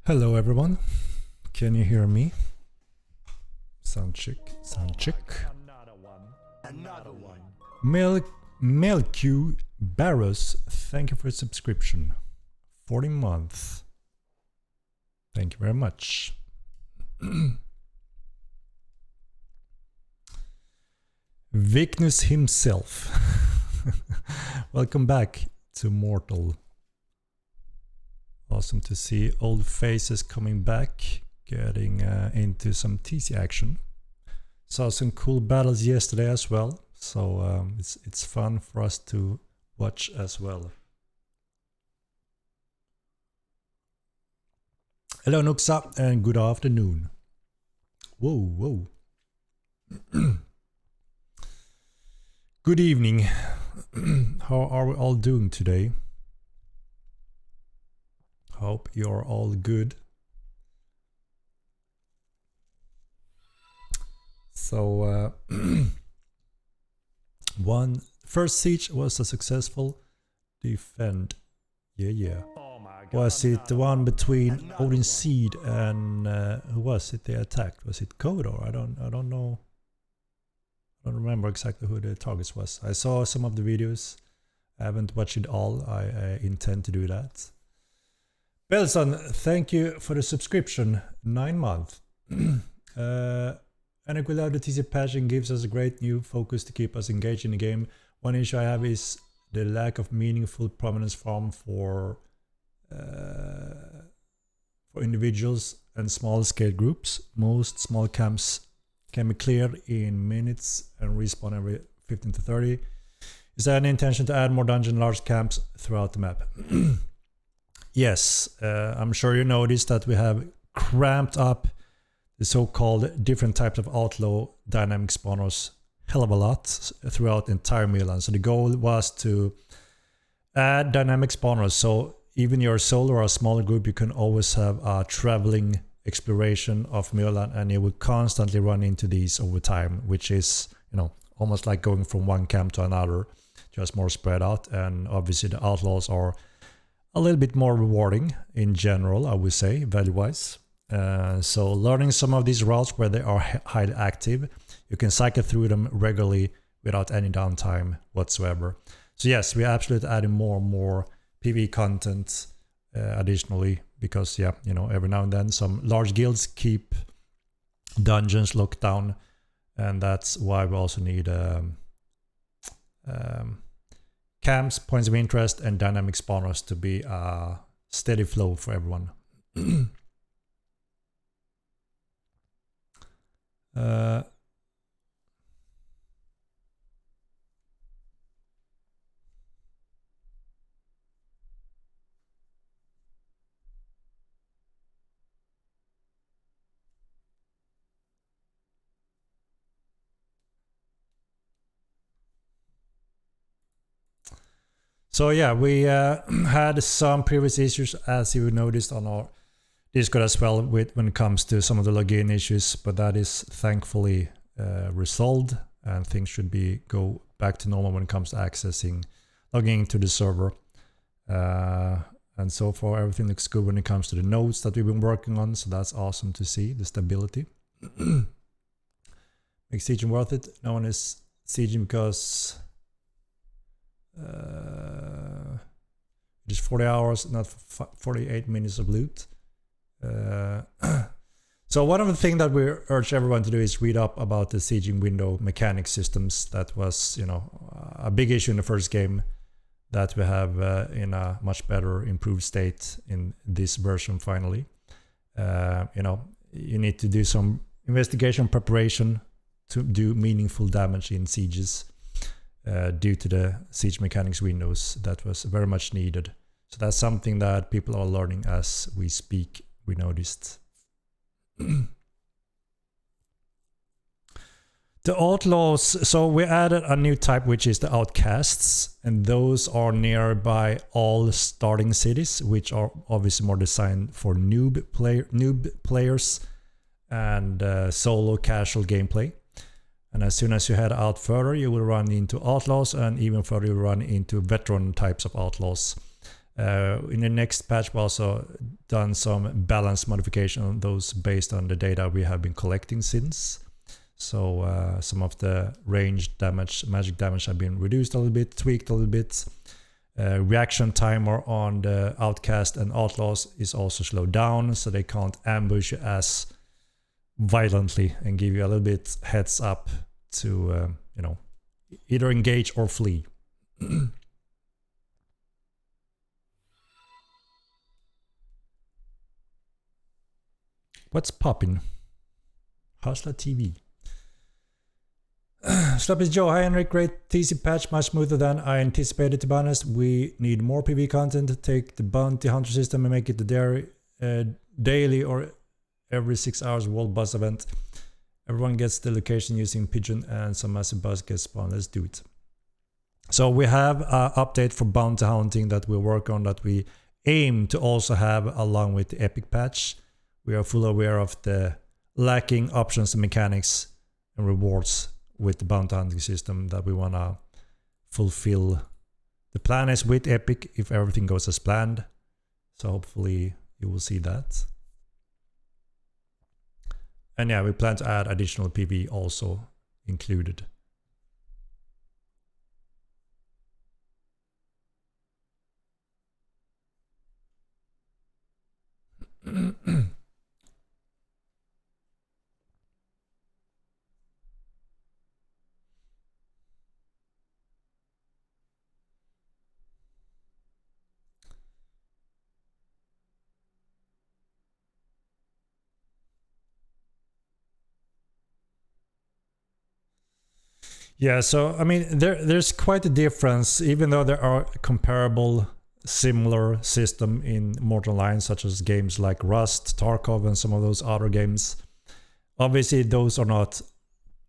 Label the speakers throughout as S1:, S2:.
S1: Hello everyone, can you hear me? Sound check, sound check.
S2: Another one.
S1: Melq Barros, thank you for the subscription. 40 months. Thank you very much. Vicnus himself. Welcome back to Mortal. Awesome to see old faces coming back, getting into some TC action. Saw some cool battles yesterday as well, so it's fun for us to watch as well. Hello Nuxa and good afternoon. Whoa. Good evening. How are we all doing today? Hope you're all good. So first siege was a successful defend. Yeah.
S2: Oh my God,
S1: Was it the one between
S2: Another
S1: Odin
S2: one.
S1: Seed and who was it they attacked? Was it Kodor? I don't know. I don't remember exactly who the targets was. I saw some of the videos. I haven't watched it all. I intend to do that. Belson, thank you for the subscription. 9 months. Henrik will have the TC patch and gives us a great new focus to keep us engaged in the game. One issue I have is the lack of meaningful prominence farm for individuals and small scale groups. Most small camps can be cleared in minutes and respawn every 15 to 30. Is there any intention to add more dungeon large camps throughout the map? Yes, I'm sure you noticed that we have cramped up the so-called different types of outlaw dynamic spawners hell of a lot throughout the entire Milan. So the goal was to add dynamic spawners, so even your solo or a smaller group, you can always have a traveling exploration of Milan, and you will constantly run into these over time, which is, you know, almost like going from one camp to another, just more spread out. And obviously the outlaws are a little bit more rewarding in general, I would say, value-wise. So learning some of these routes where they are highly active, you can cycle through them regularly without any downtime whatsoever. So yes, we're absolutely adding more and more PvE content additionally, because yeah, you know, every now and then some large guilds keep dungeons locked down, and that's why we also need camps, points of interest, and dynamic spawners to be a steady flow for everyone. So yeah, we had some previous issues, as you noticed on our Discord as well, when it comes to some of the login issues, but that is thankfully resolved, and things should go back to normal when it comes to accessing, logging into the server. And so far everything looks good when it comes to the nodes that we've been working on, so that's awesome to see, the stability. Makes sieging worth it. No one is sieging because just 40 hours, not 48 minutes of loot. So one of the things that we urge everyone to do is read up about the sieging window mechanic systems. That was, you know, a big issue in the first game that we have in a much better improved state in this version finally. You know, you need to do some investigation preparation to do meaningful damage in sieges due to the siege mechanics windows. That was very much needed. So that's something that people are learning as we speak, we noticed. The outlaws, so we added a new type, which is the outcasts, and those are nearby all starting cities, which are obviously more designed for noob players and solo casual gameplay. And as soon as you head out further, you will run into outlaws, and even further you run into veteran types of outlaws. In the next patch, we also done some balance modification on those based on the data we have been collecting since. So some of the range damage, magic damage have been reduced a little bit, tweaked a little bit. Reaction timer on the outcast and outlaws is also slowed down, so they can't ambush you as violently and give you a little bit heads up to either engage or flee. What's poppin'? Hustler TV. Sloppy Joe, hi Henrik, great TC patch, much smoother than I anticipated, to be honest. We need more PV content to take the bounty hunter system and make it the daily or every 6 hours world boss event. Everyone gets the location using pigeon and some massive boss gets spawned. Let's do it. So we have an update for bounty hunting that we work on, that we aim to also have along with the epic patch. We are fully aware of the lacking options and mechanics and rewards with the bounty hunting system that we want to fulfill. The plan is with epic if everything goes as planned. So hopefully you will see that. And yeah, we plan to add additional PV also included. Yeah, so I mean, there's quite a difference, even though there are comparable, similar system in Mortal Lines, such as games like Rust, Tarkov, and some of those other games. Obviously, those are not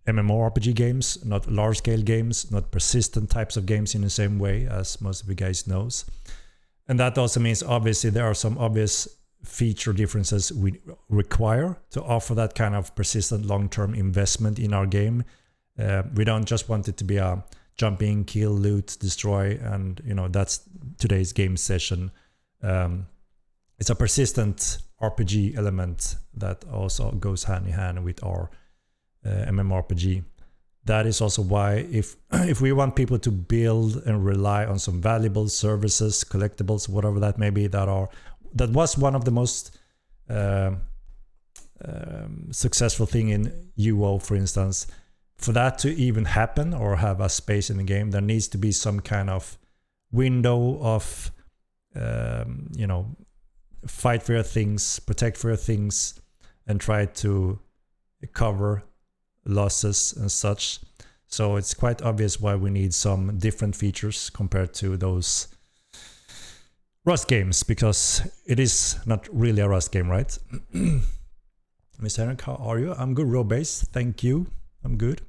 S1: MMORPG games, not large-scale games, not persistent types of games in the same way as most of you guys knows. And that also means, obviously, there are some obvious feature differences we require to offer that kind of persistent long-term investment in our game. We don't just want it to be a jump in, kill, loot, destroy, and that's today's game session. It's a persistent RPG element that also goes hand in hand with our MMORPG. That is also why if we want people to build and rely on some valuable services, collectibles, whatever that may be, that was one of the most successful thing in UO, for instance. For that to even happen or have a space in the game, there needs to be some kind of window of, fight for your things, protect for your things, and try to cover losses and such. So it's quite obvious why we need some different features compared to those Rust games, because it is not really a Rust game, right? Mr. Henrik, how are you? I'm good, Robase. Thank you. I'm good.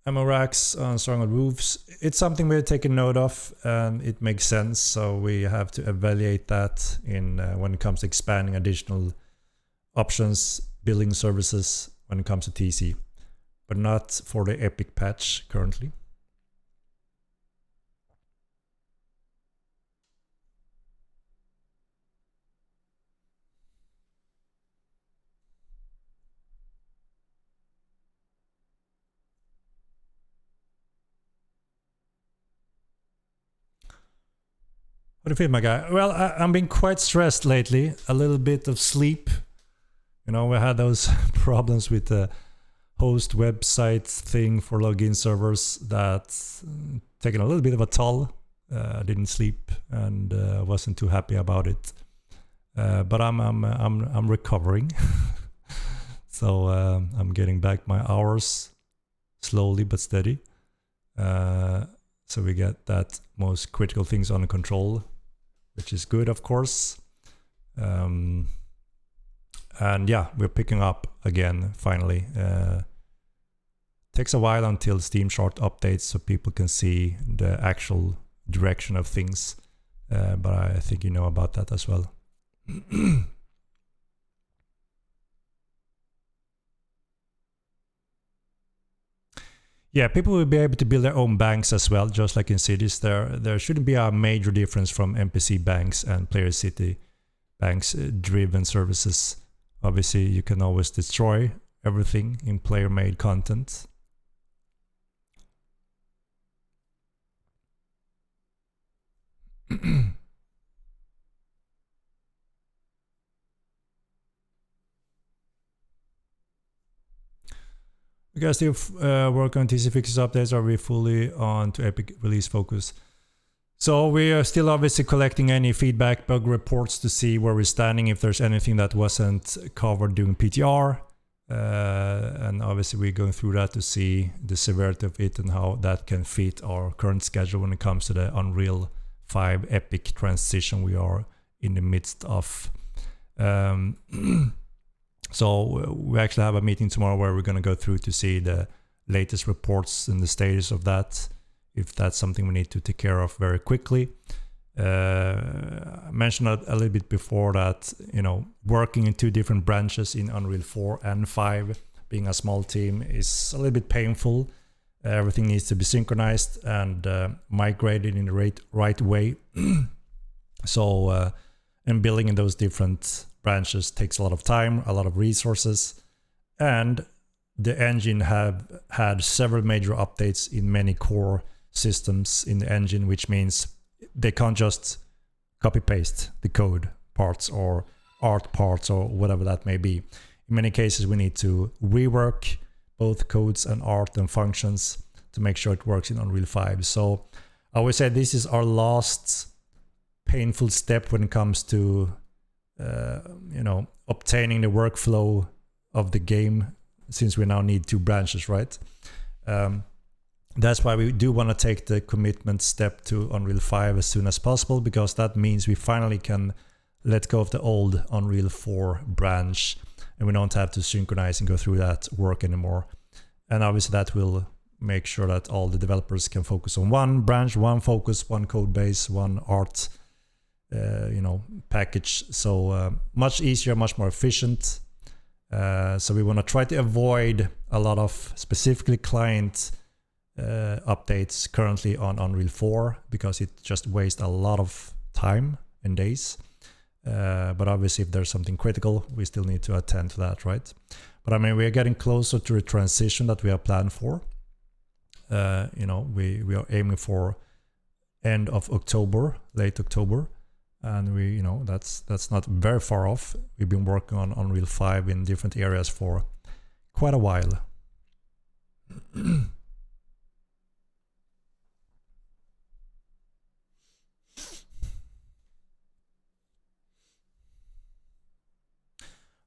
S1: Ammo racks on stronger roofs. It's something we're taking note of, and it makes sense. So we have to evaluate that in when it comes to expanding additional options, building services when it comes to TC, but not for the epic patch currently. What do you feel, my guy? Well, I'm being quite stressed lately. A little bit of sleep. We had those problems with the host website thing for login servers that's taken a little bit of a toll. I didn't sleep and wasn't too happy about it. But I'm recovering. So I'm getting back my hours slowly but steady. So we get that most critical things under control, which is good, of course. And yeah, we're picking up again, finally. Takes a while until Steam Chart updates so people can see the actual direction of things. But I think you know about that as well. Yeah, people will be able to build their own banks as well, just like in cities. There shouldn't be a major difference from NPC banks and player city banks driven services. Obviously, you can always destroy everything in player-made content. You guys still work on TC fixes updates? Are we fully on to Epic release focus? So we are still obviously collecting any feedback, bug reports to see where we're standing, if there's anything that wasn't covered during PTR. And obviously we're going through that to see the severity of it and how that can fit our current schedule when it comes to the Unreal 5 Epic transition we are in the midst of. So we actually have a meeting tomorrow where we're going to go through to see the latest reports and the status of that, if that's something we need to take care of very quickly. I mentioned a little bit before that, you know, working in two different branches in Unreal 4 and 5, being a small team, is a little bit painful. Everything needs to be synchronized and migrated in the right way. So, and building in those different branches takes a lot of time, a lot of resources, and the engine have had several major updates in many core systems in the engine, which means they can't just copy paste the code parts or art parts or whatever that may be. In many cases we need to rework both codes and art and functions to make sure it works in Unreal 5. So I would say this is our last painful step when it comes to you know, obtaining the workflow of the game, since we now need two branches, right? That's why we do want to take the commitment step to Unreal 5 as soon as possible, because that means we finally can let go of the old Unreal 4 branch and we don't have to synchronize and go through that work anymore. And obviously that will make sure that all the developers can focus on one branch, one focus, one code base, one art you know, package. So much easier, much more efficient. So we want to try to avoid a lot of specifically client updates currently on Unreal 4, because it just wastes a lot of time and days. But obviously if there's something critical, we still need to attend to that, right? But I mean, we are getting closer to the transition that we have planned for. You know, we are aiming for end of October, late October. And we, you know, that's not very far off. We've been working on Unreal 5 in different areas for quite a while. How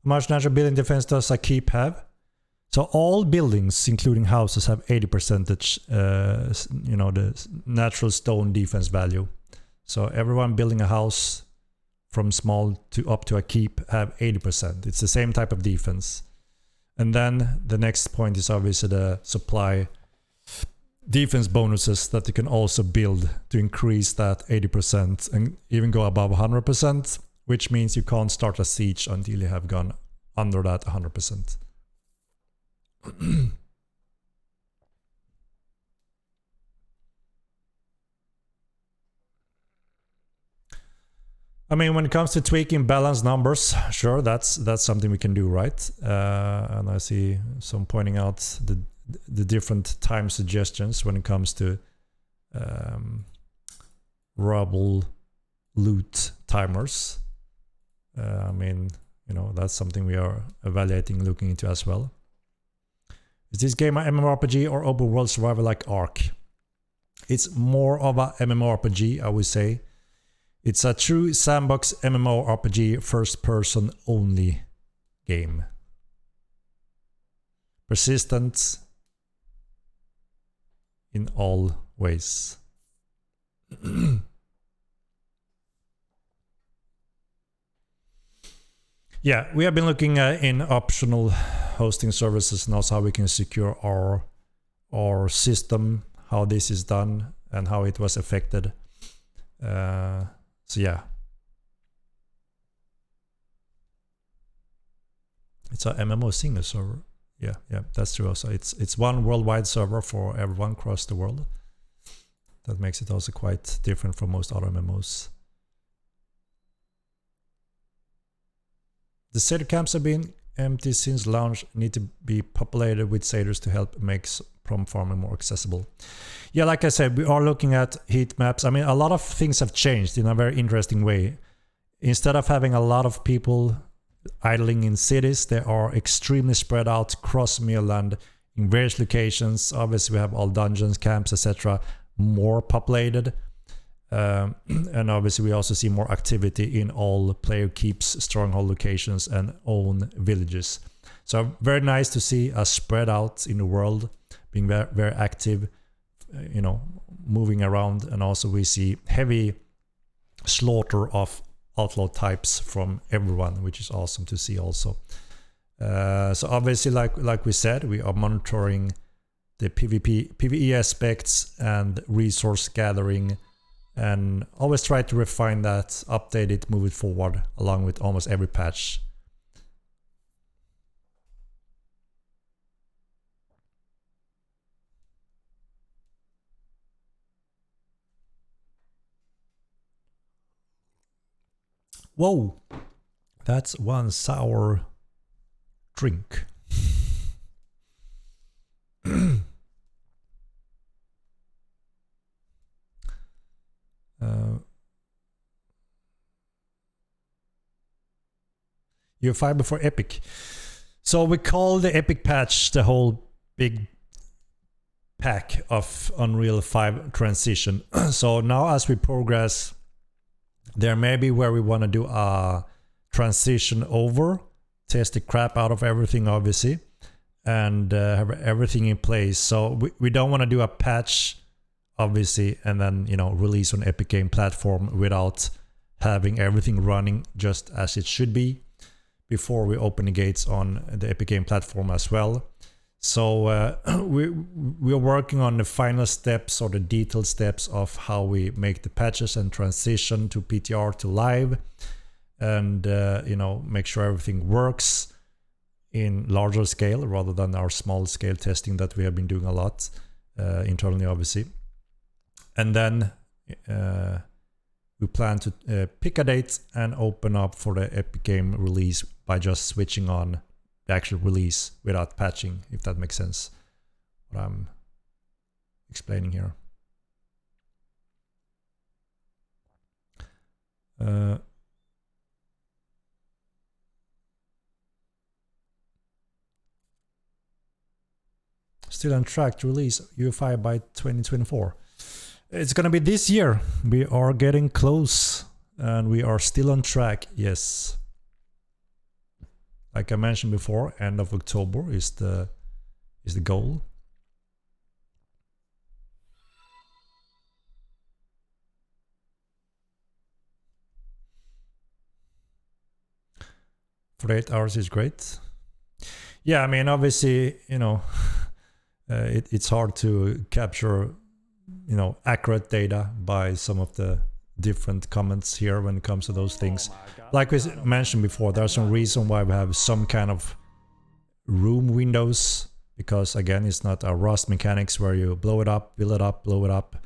S1: much natural building defense does a keep have? So all buildings, including houses, have 80%, you know, the natural stone defense value. So everyone building a house from small to up to a keep have 80%. It's the same type of defense. And then the next point is obviously the supply defense bonuses that you can also build to increase that 80% and even go above 100%, which means you can't start a siege until you have gone under that 100%. I mean, when it comes to tweaking balance numbers, sure, that's something we can do, right? And I see some pointing out the different time suggestions when it comes to rubble loot timers. I mean, you know, that's something we are evaluating, looking into as well. Is this game an MMORPG or open world survival like Ark? It's more of a MMORPG, I would say. It's a true sandbox MMORPG, first person only game. Persistent in all ways. Yeah, we have been looking in optional hosting services and also how we can secure our system, how this is done and how it was affected. So yeah, it's a MMO single server. Yeah, that's true. Also, it's one worldwide server for everyone across the world. That makes it also quite different from most other MMOs. The Satyr camps have been empty since launch, need to be populated with satyrs to help make prom farming more accessible. Yeah, like I said, we are looking at heat maps. I mean, a lot of things have changed in a very interesting way. Instead of having a lot of people idling in cities, they are extremely spread out across Mirland in various locations. Obviously, we have all dungeons, camps, etc. more populated. And obviously we also see more activity in all player keeps, stronghold locations and own villages. So very nice to see us spread out in the world, being very, very active, you know, moving around. And also we see heavy slaughter of outlaw types from everyone, which is awesome to see also. So obviously, like we said, we are monitoring the PvE aspects and resource gathering, and always try to refine that, update it, move it forward along with almost every patch. Whoa, that's one sour drink. Year 5 before Epic. So we call the Epic patch the whole big pack of Unreal 5 transition. So now as we progress, there may be where we want to do a transition over, test the crap out of everything obviously, and have everything in place. So we don't want to do a patch obviously and then, you know, release on Epic Game platform without having everything running just as it should be before we open the gates on the Epic Game platform as well. So we're working on the final steps or the detailed steps of how we make the patches and transition to PTR to live, and you know, make sure everything works in larger scale rather than our small scale testing that we have been doing a lot internally obviously. And then we plan to pick a date and open up for the Epic Game release by just switching on the actual release without patching, if that makes sense, what I'm explaining here. Still on track to release UI5 by 2024. It's gonna be this year. We are getting close and we are still on track, yes. Like I mentioned before, end of October is the goal. For 8 hours is great. Yeah, I mean, obviously, you know, it's hard to capture, you know, accurate data by some of the different comments here when it comes to those things. Like we mentioned before, there's some reason why we have some kind of room windows, because again, it's not a Rust mechanics where you blow it up, build it up, blow it up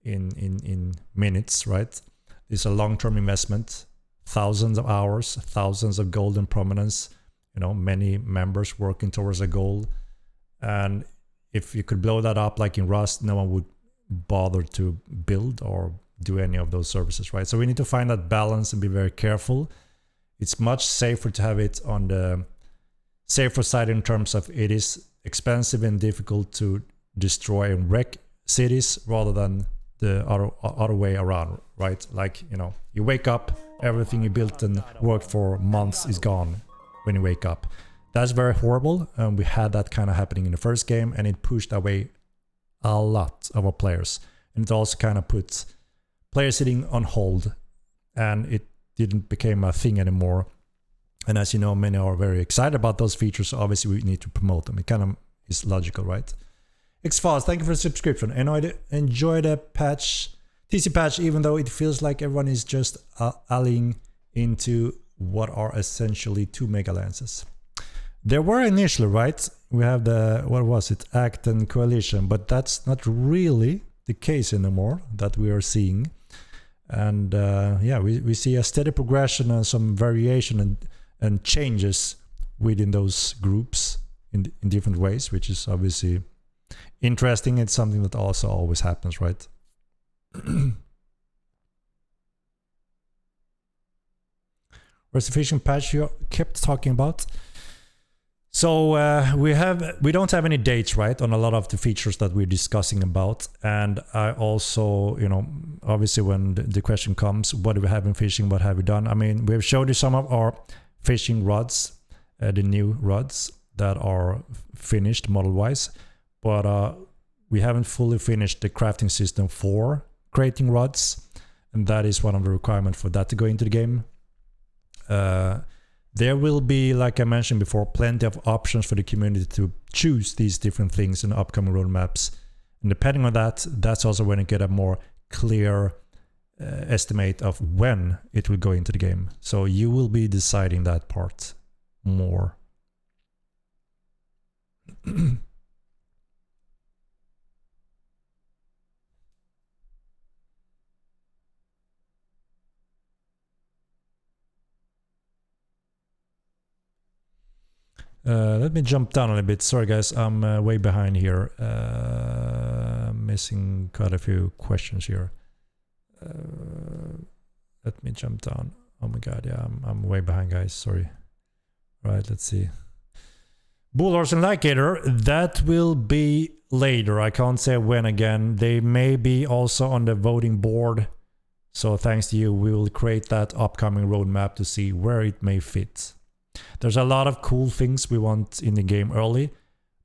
S1: in minutes, right? It's a long-term investment, thousands of hours, thousands of golden prominence, you know, many members working towards a goal. And if you could blow that up like in Rust, no one would bother to build or do any of those services, right? So we need to find that balance and be very careful. It's much safer to have it on the safer side in terms of it is expensive and difficult to destroy and wreck cities rather than the other way around, right? Like, you know, you wake up, everything you built and worked for months is gone when you wake up. That's very horrible, and we had that kind of happening in the first game, and it pushed away a lot of our players. And it also kind of put players sitting on hold, and it didn't become a thing anymore. And as you know, many are very excited about those features, so obviously we need to promote them. It kind of is logical, right? Xfast, thank you for the subscription. And I enjoy the patch, TC patch, even though it feels like everyone is just allying into what are essentially 2 mega lances. There were initially, right? We have the, what was it, Act and Coalition, but that's not really the case anymore that we are seeing. And yeah, we see a steady progression and some variation and changes within those groups in different ways, which is obviously interesting. It's something that also always happens, right? Where's the fishing patch you kept talking about? So we don't have any dates, right, on a lot of the features that we're discussing about. And I also, you know, obviously when the question comes, what do we have in fishing? What have we done? I mean, we've showed you some of our fishing rods, the new rods that are finished model-wise, but we haven't fully finished the crafting system for creating rods, and that is one of the requirements for that to go into the game. There will be, like I mentioned before, plenty of options for the community to choose these different things in the upcoming roadmaps. And depending on that, that's also when you get a more clear estimate of when it will go into the game. So you will be deciding that part more. Let me jump down a little bit. Sorry guys, I'm way behind here. Missing quite a few questions here. Let me jump down. Oh my god, yeah, I'm way behind guys, sorry. Right, let's see. Bullhorse and Lycator, that will be later. I can't say when again. They may be also on the voting board. So thanks to you, we will create that upcoming roadmap to see where it may fit. There's a lot of cool things we want in the game early,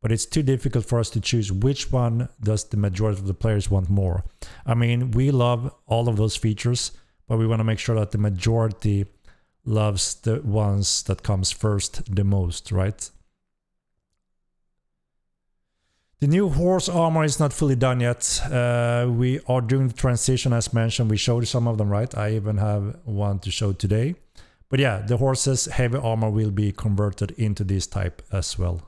S1: but it's too difficult for us to choose which one does the majority of the players want more. I mean, we love all of those features, but we want to make sure that the majority loves the ones that comes first the most, right? The new horse armor is not fully done yet. We are doing the transition as mentioned. We showed some of them, right? I even have one to show today. But yeah, the horse's heavy armor will be converted into this type as well.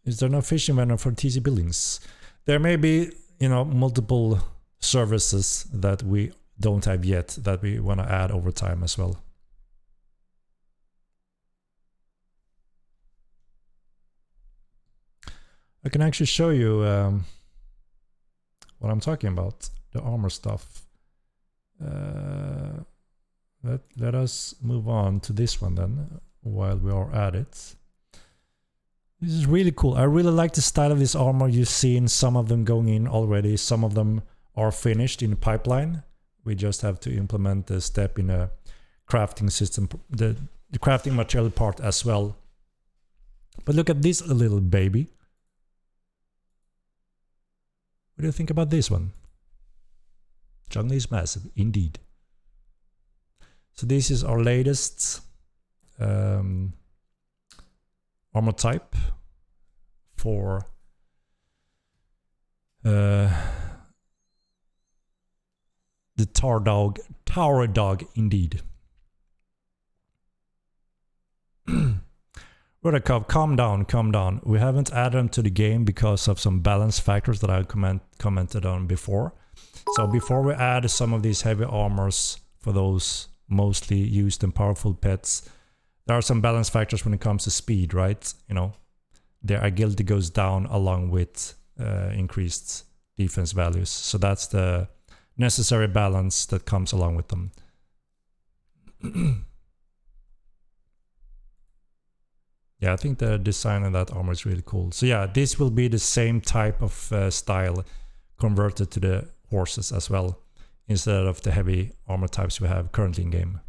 S1: Is there no fishing vendor for TC buildings? There may be, you know, multiple services that we don't have yet that we want to add over time as well. I can actually show you what I'm talking about, the armor stuff. Let us move on to this one then, while we are at it. This is really cool. I really like the style of this armor. You've seen some of them going in already. Some of them are finished in the pipeline. We just have to implement the step in a crafting system, the crafting material part as well. But look at this little baby. What do you think about this one? Jungle is massive, indeed. So this is our latest armor type for the Taur Dog, indeed. Rudakov, calm down. We haven't added them to the game because of some balance factors that I commented on before. So before we add some of these heavy armors for those mostly used and powerful pets, there are some balance factors when it comes to speed, right? You know, their agility goes down along with increased defense values. So that's the necessary balance that comes along with them. Yeah, I think the design of that armor is really cool. So yeah, this will be the same type of style converted to the horses as well, instead of the heavy armor types we have currently in game.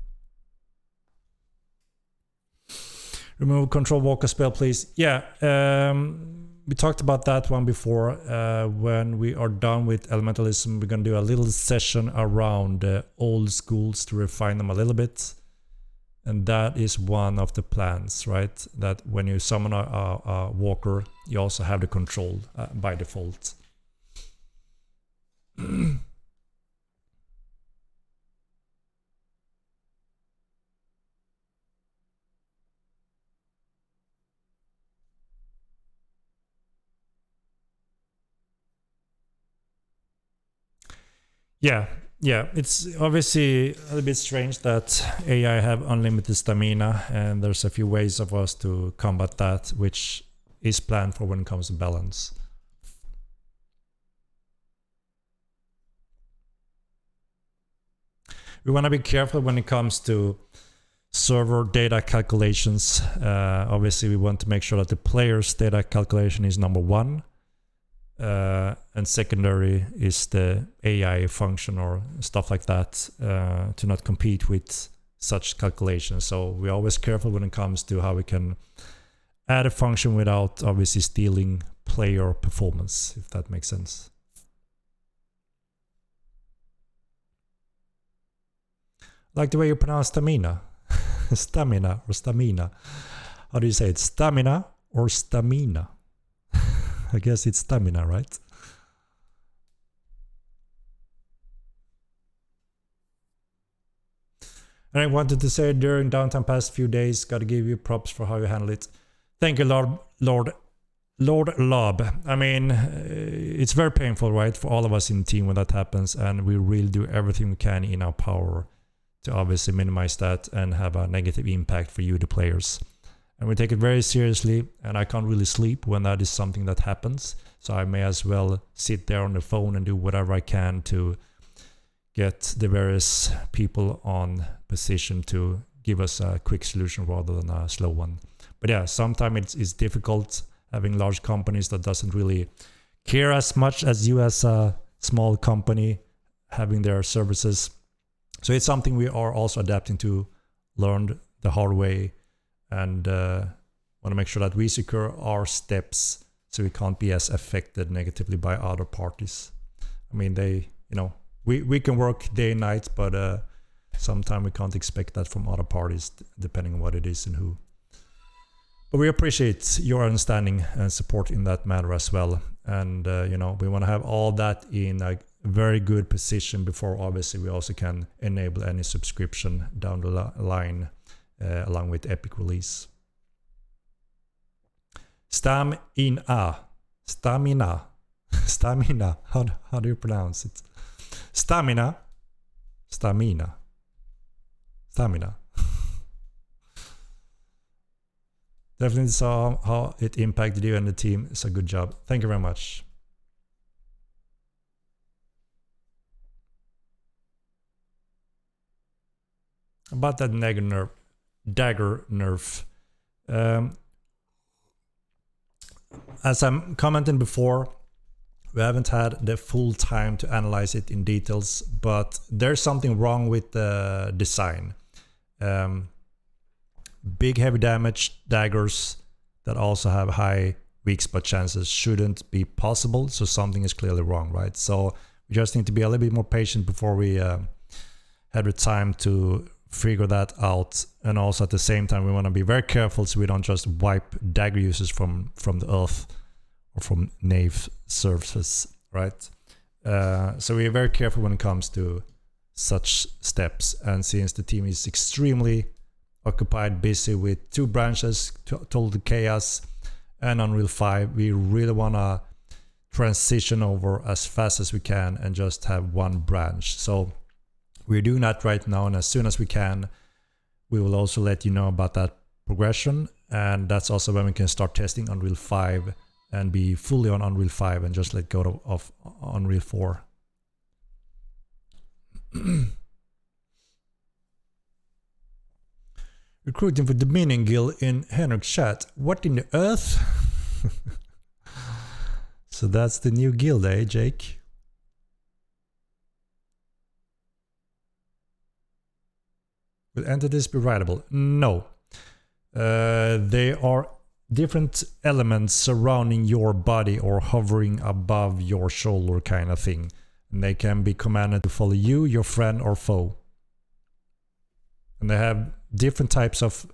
S1: Remove control walker spell, please. Yeah, we talked about that one before. When we are done with elementalism, we're gonna do a little session around old schools to refine them a little bit. And that is one of the plans, right? That when you summon a walker, you also have the control by default. Yeah, it's obviously a little bit strange that AI have unlimited stamina, and there's a few ways of us to combat that, which is planned for when it comes to balance. We want to be careful when it comes to server data calculations. Obviously, we want to make sure that the player's data calculation is number one. And secondary is the AI function or stuff like that, to not compete with such calculations. So we're always careful when it comes to how we can add a function without obviously stealing player performance, if that makes sense. Like the way you pronounce stamina. Stamina or stamina. How do you say it? Stamina or stamina? I guess it's stamina, right? And I wanted to say during downtime past few days, gotta give you props for how you handle it. Thank you, Lord Lob. I mean, it's very painful, right, for all of us in the team when that happens, and we really do everything we can in our power to obviously minimize that and have a negative impact for you, the players. And we take it very seriously, and I can't really sleep when that is something that happens. So I may as well sit there on the phone and do whatever I can to get the various people on position to give us a quick solution rather than a slow one. But yeah, sometimes it's difficult having large companies that doesn't really care as much as you as a small company having their services. So it's something we are also adapting to, learned the hard way, and want to make sure that we secure our steps so we can't be as affected negatively by other parties. I mean, we can work day and night, but sometimes we can't expect that from other parties, depending on what it is and who. But we appreciate your understanding and support in that matter as well. And we want to have all that in a very good position before obviously we also can enable any subscription down the line along with Epic release. Stamina. How do you pronounce it? Stamina. Definitely saw how it impacted you and the team. It's a good job. Thank you very much. About that dagger nerf. As I'm commenting before, we haven't had the full time to analyze it in details, but there's something wrong with the design. Big heavy damage daggers that also have high weak spot chances shouldn't be possible, so something is clearly wrong, right? So we just need to be a little bit more patient before we have the time to figure that out. And also at the same time we want to be very careful so we don't just wipe dagger users from the earth or from Nave surface, right? So we are very careful when it comes to such steps, and since the team is extremely occupied, busy with 2 branches, Total Chaos and Unreal 5, we really want to transition over as fast as we can and just have one branch. So we're doing that right now, and as soon as we can, we will also let you know about that progression, and that's also when we can start testing Unreal 5 and be fully on Unreal 5 and just let go of Unreal 4. Recruiting for the Dominion Guild in Henrik's chat. What in the earth? So that's the new guild, eh, Jake? Will entities be writable? No. They are different elements surrounding your body or hovering above your shoulder kind of thing. And they can be commanded to follow you, your friend, or foe. And they have different types of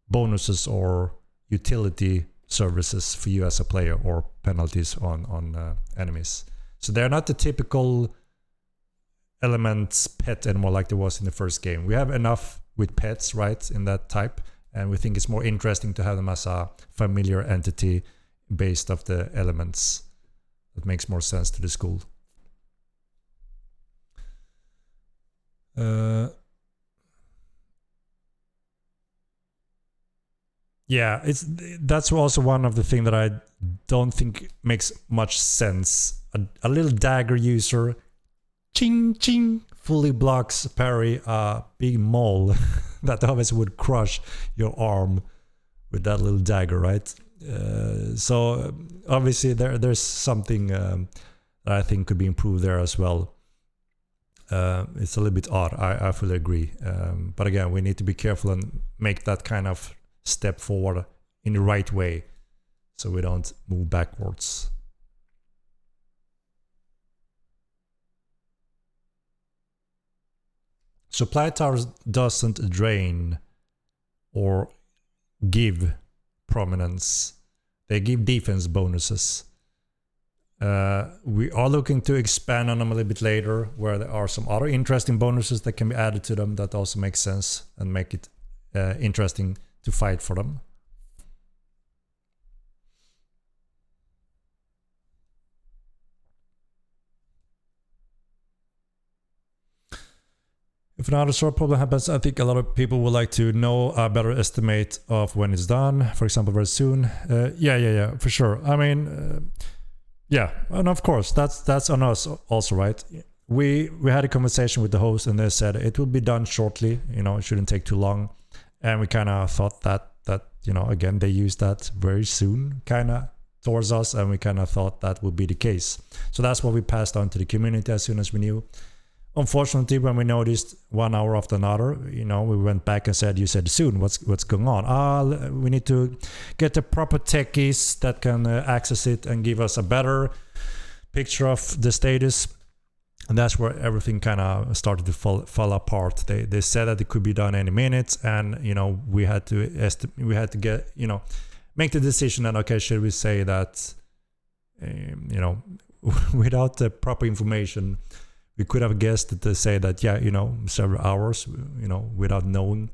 S1: bonuses or utility services for you as a player, or penalties on enemies. So they're not the typical elements pet anymore like there was in the first game. We have enough with pets, right, in that type, and we think it's more interesting to have them as a familiar entity based off the elements. That makes more sense to the school. Yeah, that's also one of the things that I don't think makes much sense. A little dagger user, ching ching, fully blocks parry a big mole that obviously would crush your arm with that little dagger, right? So obviously there's something that I think could be improved there as well. It's a little bit odd. I fully agree. But again, we need to be careful and make that kind of step forward in the right way so we don't move backwards. Supply towers doesn't drain or give prominence. They give defense bonuses. We are looking to expand on them a little bit later, where there are some other interesting bonuses that can be added to them that also make sense and make it interesting to fight for them. If another sort of problem happens, I think a lot of people would like to know a better estimate of when it's done, for example, very soon. Yeah, for sure. I mean, yeah, and of course, that's on us also, right? We had a conversation with the host and they said it will be done shortly, it shouldn't take too long. And we kind of thought that again, they used that very soon kind of towards us, and we kind of thought that would be the case. So that's what we passed on to the community as soon as we knew. Unfortunately, when we noticed 1 hour after another, we went back and said, you said soon, what's going on? We need to get the proper techies that can access it and give us a better picture of the status. And that's where everything kind of started to fall apart. They said that it could be done any minute, and we had to get make the decision that, okay, should we say that without the proper information, we could have guessed that they say that several hours without knowing,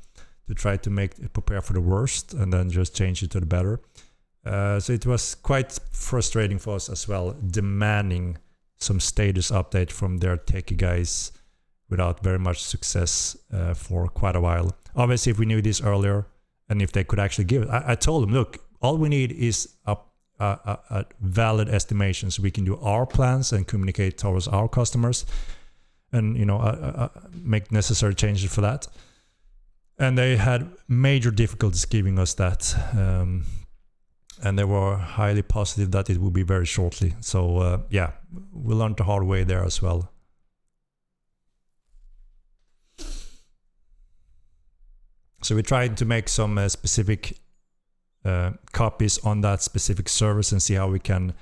S1: to try to prepare for the worst and then just change it to the better. So it was quite frustrating for us as well, demanding some status update from their techie guys without very much success for quite a while. Obviously, if we knew this earlier and if they could actually give it, I told them, look, all we need is a valid estimation so we can do our plans and communicate towards our customers and make necessary changes for that. And they had major difficulties giving us that. And they were highly positive that it would be very shortly. So yeah, we learned the hard way there as well. So we tried to make some specific copies on that specific service and see how we can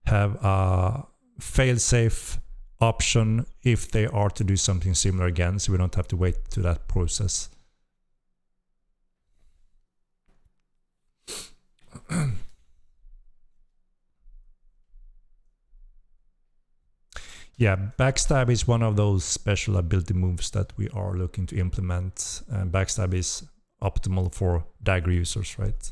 S1: have a fail-safe option if they are to do something similar again, so we don't have to wait to that process. Yeah, backstab is one of those special ability moves that we are looking to implement, and backstab is optimal for dagger users, right?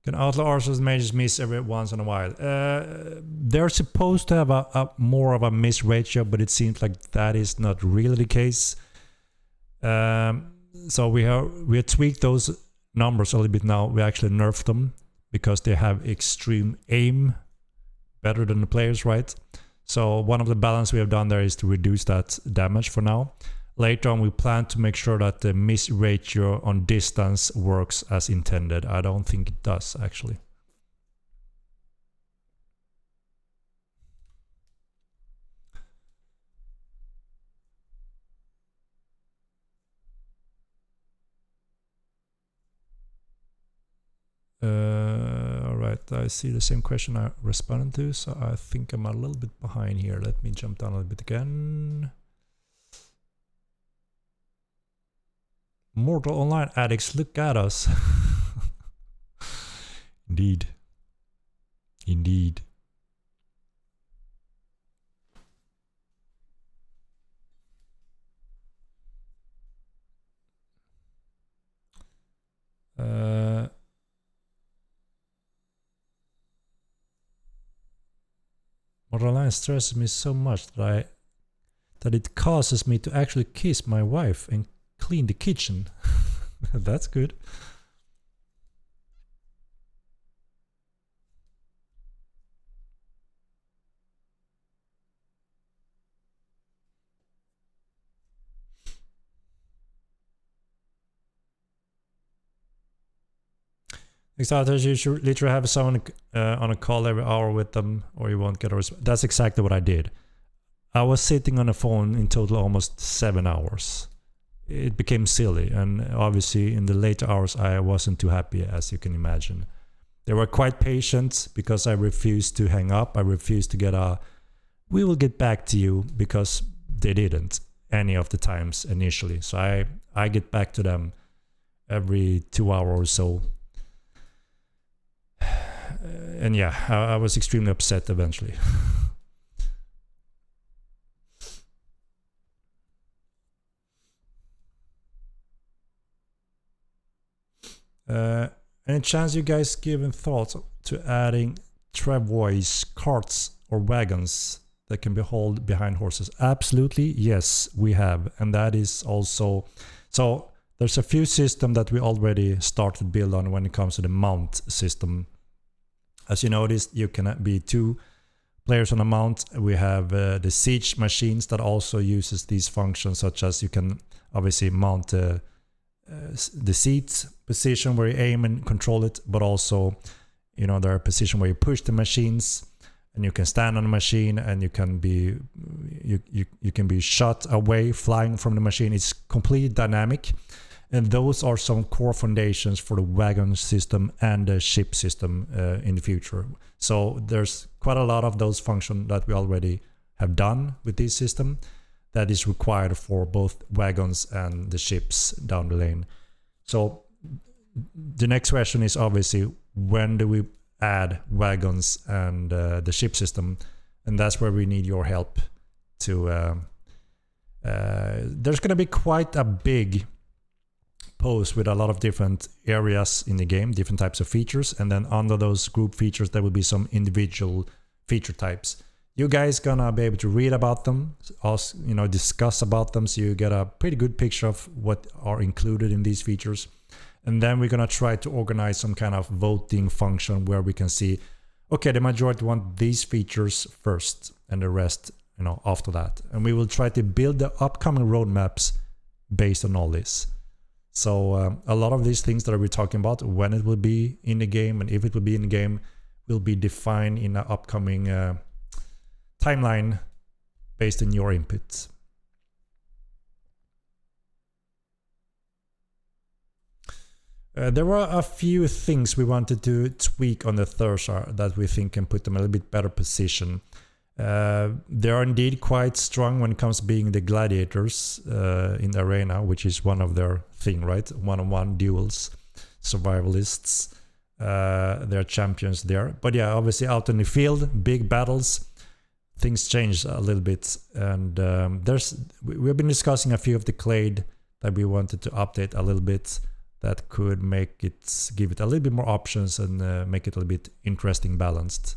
S1: Can outlaw archers and mages miss every once in a while? They're supposed to have a more of a miss ratio, but it seems like that is not really the case. So we have tweaked those numbers a little bit now. We actually nerfed them because they have extreme aim, better than the players, right? So one of the balance we have done there is to reduce that damage for now. Later on, we plan to make sure that the miss ratio on distance works as intended. I don't think it does, actually. All right, I see the same question I responded to, so I think I'm a little bit behind here. Let me jump down a little bit again. Mortal Online addicts, look at us. Indeed. Indeed. Modern line stresses me so much that it causes me to actually kiss my wife and clean the kitchen. That's good. Exactly, you should literally have someone on a call every hour with them, or you won't get a response. That's exactly what I did. I was sitting on the phone in total almost 7 hours. It became silly, and obviously in the later hours I wasn't too happy, as you can imagine. They were quite patient because I refused to hang up. I refused to get a "we will get back to you," because they didn't any of the times initially. So I get back to them every 2 hours or so. And yeah, I was extremely upset eventually. Any chance you guys given thoughts to adding travois, carts or wagons that can be hauled behind horses? Absolutely, yes, we have. And that is also... So there's a few systems that we already started to build on when it comes to the mount system. As you noticed, you can be 2 players on a mount. We have the siege machines that also uses these functions, such as you can obviously mount the seat position where you aim and control it, but also, you know, there are positions where you push the machines, and you can stand on a machine, and you can be you can be shot away flying from the machine. It's completely dynamic. And those are some core foundations for the wagon system and the ship system in the future. So there's quite a lot of those functions that we already have done with this system that is required for both wagons and the ships down the lane. So the next question is obviously, when do we add wagons and the ship system? And that's where we need your help to... there's going to be quite a big post with a lot of different areas in the game, different types of features, and then under those group features there will be some individual feature types. You guys gonna be able to read about them, also, you know, discuss about them, so you get a pretty good picture of what are included in these features. And then we're gonna try to organize some kind of voting function where we can see, okay, the majority want these features first and the rest, you know, after that. And we will try to build the upcoming roadmaps based on all this. So a lot of these things that we're talking about, when it will be in the game and if it will be in the game, will be defined in an upcoming timeline based on your input. There were a few things we wanted to tweak on the Thursar that we think can put them in a little bit better position. They are indeed quite strong when it comes to being the gladiators in the arena, which is one of their thing, right? One-on-one duels, survivalists. They're champions there. But yeah, obviously out in the field, big battles, things change a little bit. And we've been discussing a few of the clade that we wanted to update a little bit, that could make it, give it a little bit more options and make it a little bit interesting, balanced.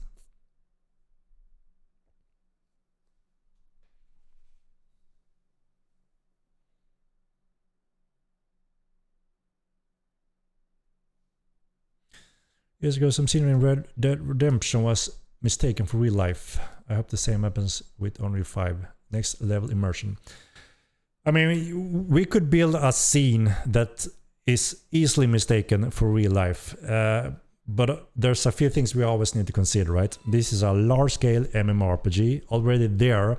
S1: Years ago, some scenery in Red Dead Redemption was mistaken for real life. I hope the same happens with Unreal 5. Next level immersion. I mean, we could build a scene that is easily mistaken for real life. But there's a few things we always need to consider, right? This is a large-scale MMORPG. Already there,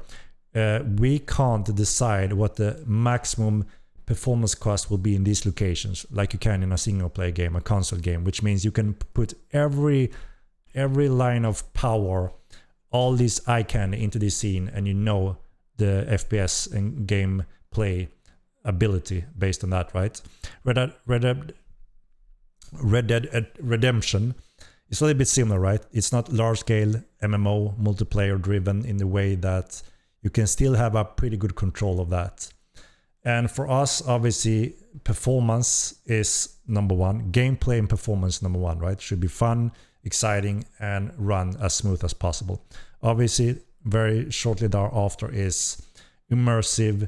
S1: we can't decide what the maximum performance cost will be in these locations, like you can in a single-player game, a console game, which means you can put every line of power, all this eye candy into this scene, and you know the FPS and gameplay ability based on that, right? Red Dead Redemption is a little bit similar, right? It's not large-scale MMO multiplayer driven in the way that you can still have a pretty good control of that. And for us, obviously, performance is number one. Gameplay and performance number one, right? Should be fun, exciting, and run as smooth as possible. Obviously, very shortly thereafter is immersive,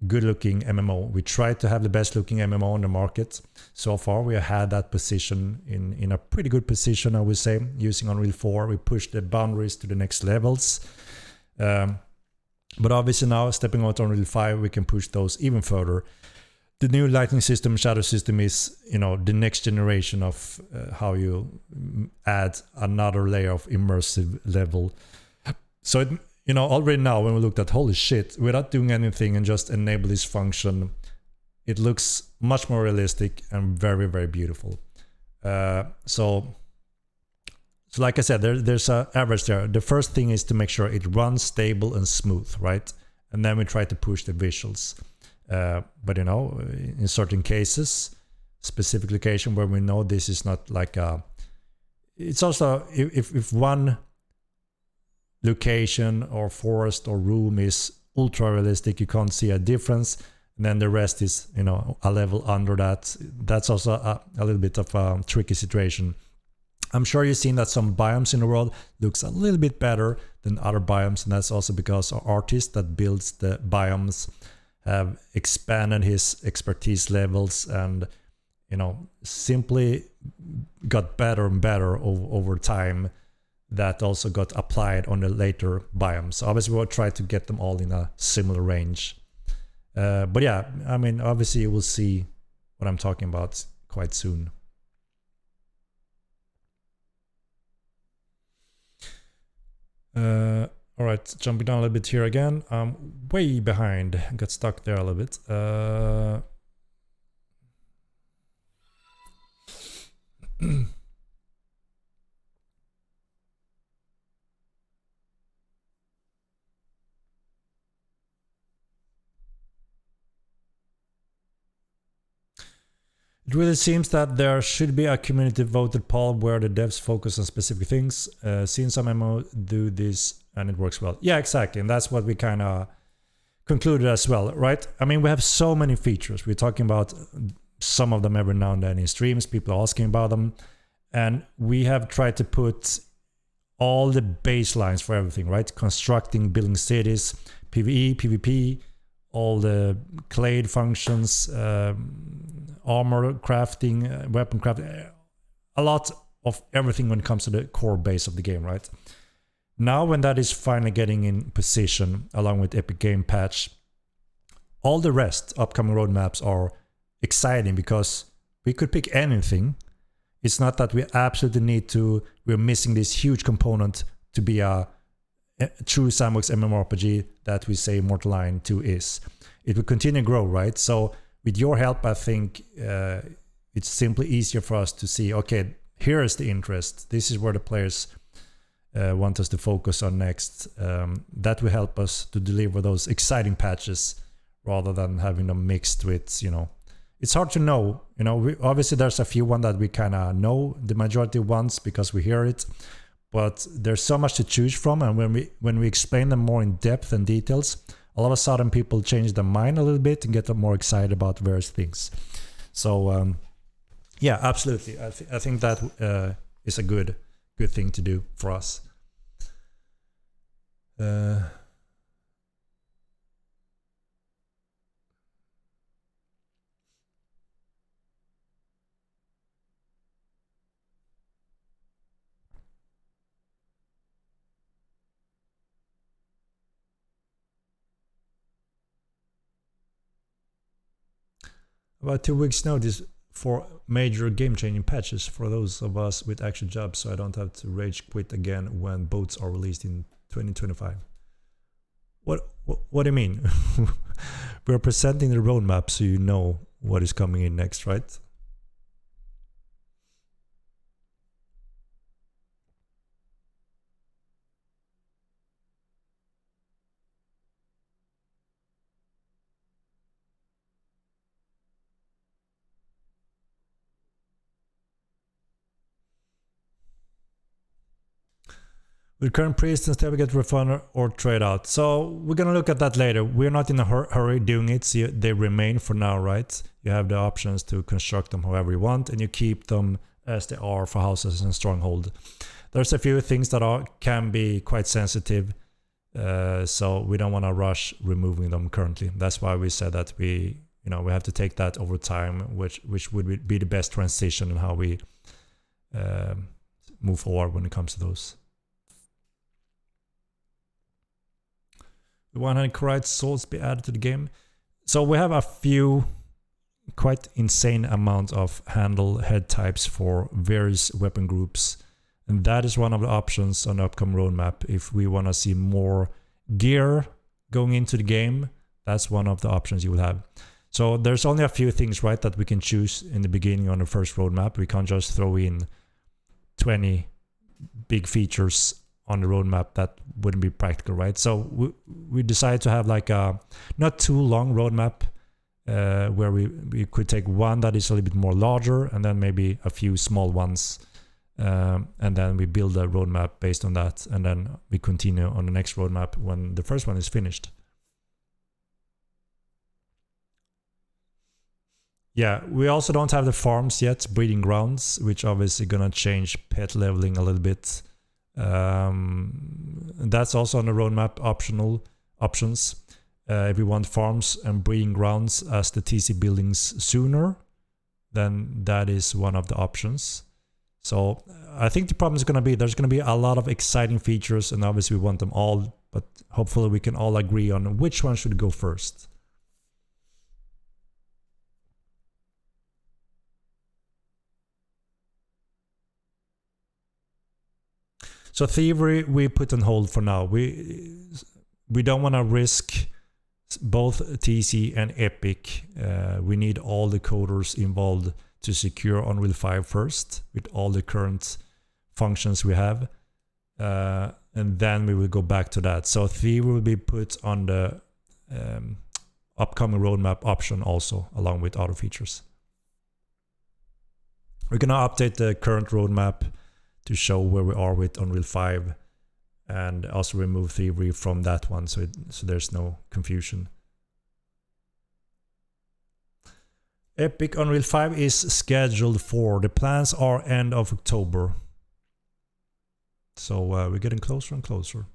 S1: good-looking MMO. We try to have the best-looking MMO on the market. So far, we have had that position in a pretty good position, I would say, using Unreal 4. We pushed the boundaries to the next levels. But obviously now, stepping out on Unreal 5, we can push those even further. The new lighting system, shadow system is, the next generation of how you add another layer of immersive level. So, already now when we looked at, holy shit, without doing anything and just enable this function, it looks much more realistic and very, very beautiful. So like I said, there's an average there. The first thing is to make sure it runs stable and smooth, right? And then we try to push the visuals. But in certain cases, specific location where we know this is not like it's also if one location or forest or room is ultra realistic, you can't see a difference, and then the rest is a level under that. That's also a little bit of a tricky situation. I'm sure you've seen that some biomes in the world looks a little bit better than other biomes, and that's also because our artist that builds the biomes have expanded his expertise levels and simply got better and better over time. That also got applied on the later biomes. So obviously we'll try to get them all in a similar range. But yeah, I mean, obviously you will see what I'm talking about quite soon. All right, jumping down a little bit here again. I'm way behind. Got stuck there a little bit. It really seems that there should be a community voted poll where the devs focus on specific things. Seen some MMO do this and it works well. Yeah, exactly. And that's what we kind of concluded as well, right? I mean, we have so many features. We're talking about some of them every now and then in streams. People are asking about them. And we have tried to put all the baselines for everything, right? Constructing, building cities, PvE, PvP, all the clade functions, armor crafting, weapon crafting, a lot of everything when it comes to the core base of the game, right? Now when that is finally getting in position along with Epic Game Patch, all the rest upcoming roadmaps are exciting because we could pick anything. It's not that we absolutely need to, we're missing this huge component to be a true sandbox MMORPG that we say Mortal Line 2 is. It will continue to grow, right? So with your help, I think it's simply easier for us to see, okay, here is the interest. This is where the players want us to focus on next. That will help us to deliver those exciting patches rather than having them mixed with, it's hard to know. Obviously there's a few ones that we kind of know, the majority ones because we hear it, but there's so much to choose from, and when we explain them more in depth and details, all of a sudden people change their mind a little bit and get them more excited about various things. So yeah, absolutely. I think that is a good thing to do for us. About 2 weeks notice for major game-changing patches for those of us with actual jobs, so I don't have to rage quit again when boats are released in 2025. What do you mean? We're presenting the roadmap so you know what is coming in next, right? Will current priests instead get refund or trade out? So we're gonna look at that later. We're not in a hurry doing it, so they remain for now, right? You have the options to construct them however you want, and you keep them as they are for houses and stronghold. There's a few things that can be quite sensitive, so we don't want to rush removing them currently. That's why we said that we have to take that over time, which would be the best transition in how we move forward when it comes to those. The 100 correct swords be added to the game. So we have a few quite insane amount of handle head types for various weapon groups, and that is one of the options on the upcoming roadmap. If we want to see more gear going into the game, that's one of the options you will have. So there's only a few things, right, that we can choose in the beginning on the first roadmap. We can't just throw in 20 big features on the roadmap. That wouldn't be practical, right? So we decided to have like a not too long roadmap, where we could take one that is a little bit more larger and then maybe a few small ones, and then we build a roadmap based on that, and then we continue on the next roadmap when the first one is finished. Yeah, we also don't have the farms yet, breeding grounds, which obviously gonna change pet leveling a little bit. That's also on the roadmap options. If we want farms and breeding grounds as the TC buildings sooner, then that is one of the options. So I think the problem is going to be there's going to be a lot of exciting features, and obviously we want them all, but hopefully we can all agree on which one should go first. So thievery we put on hold for now. We don't want to risk both TC and Epic. We need all the coders involved to secure Unreal 5 first with all the current functions we have, and then we will go back to that. So thievery will be put on the upcoming roadmap option also, along with other features. We're gonna update the current roadmap to show where we are with Unreal 5, and also remove thievery from that one, so there's no confusion. Epic Unreal 5 is scheduled for, the plans are end of October. So we're getting closer and closer.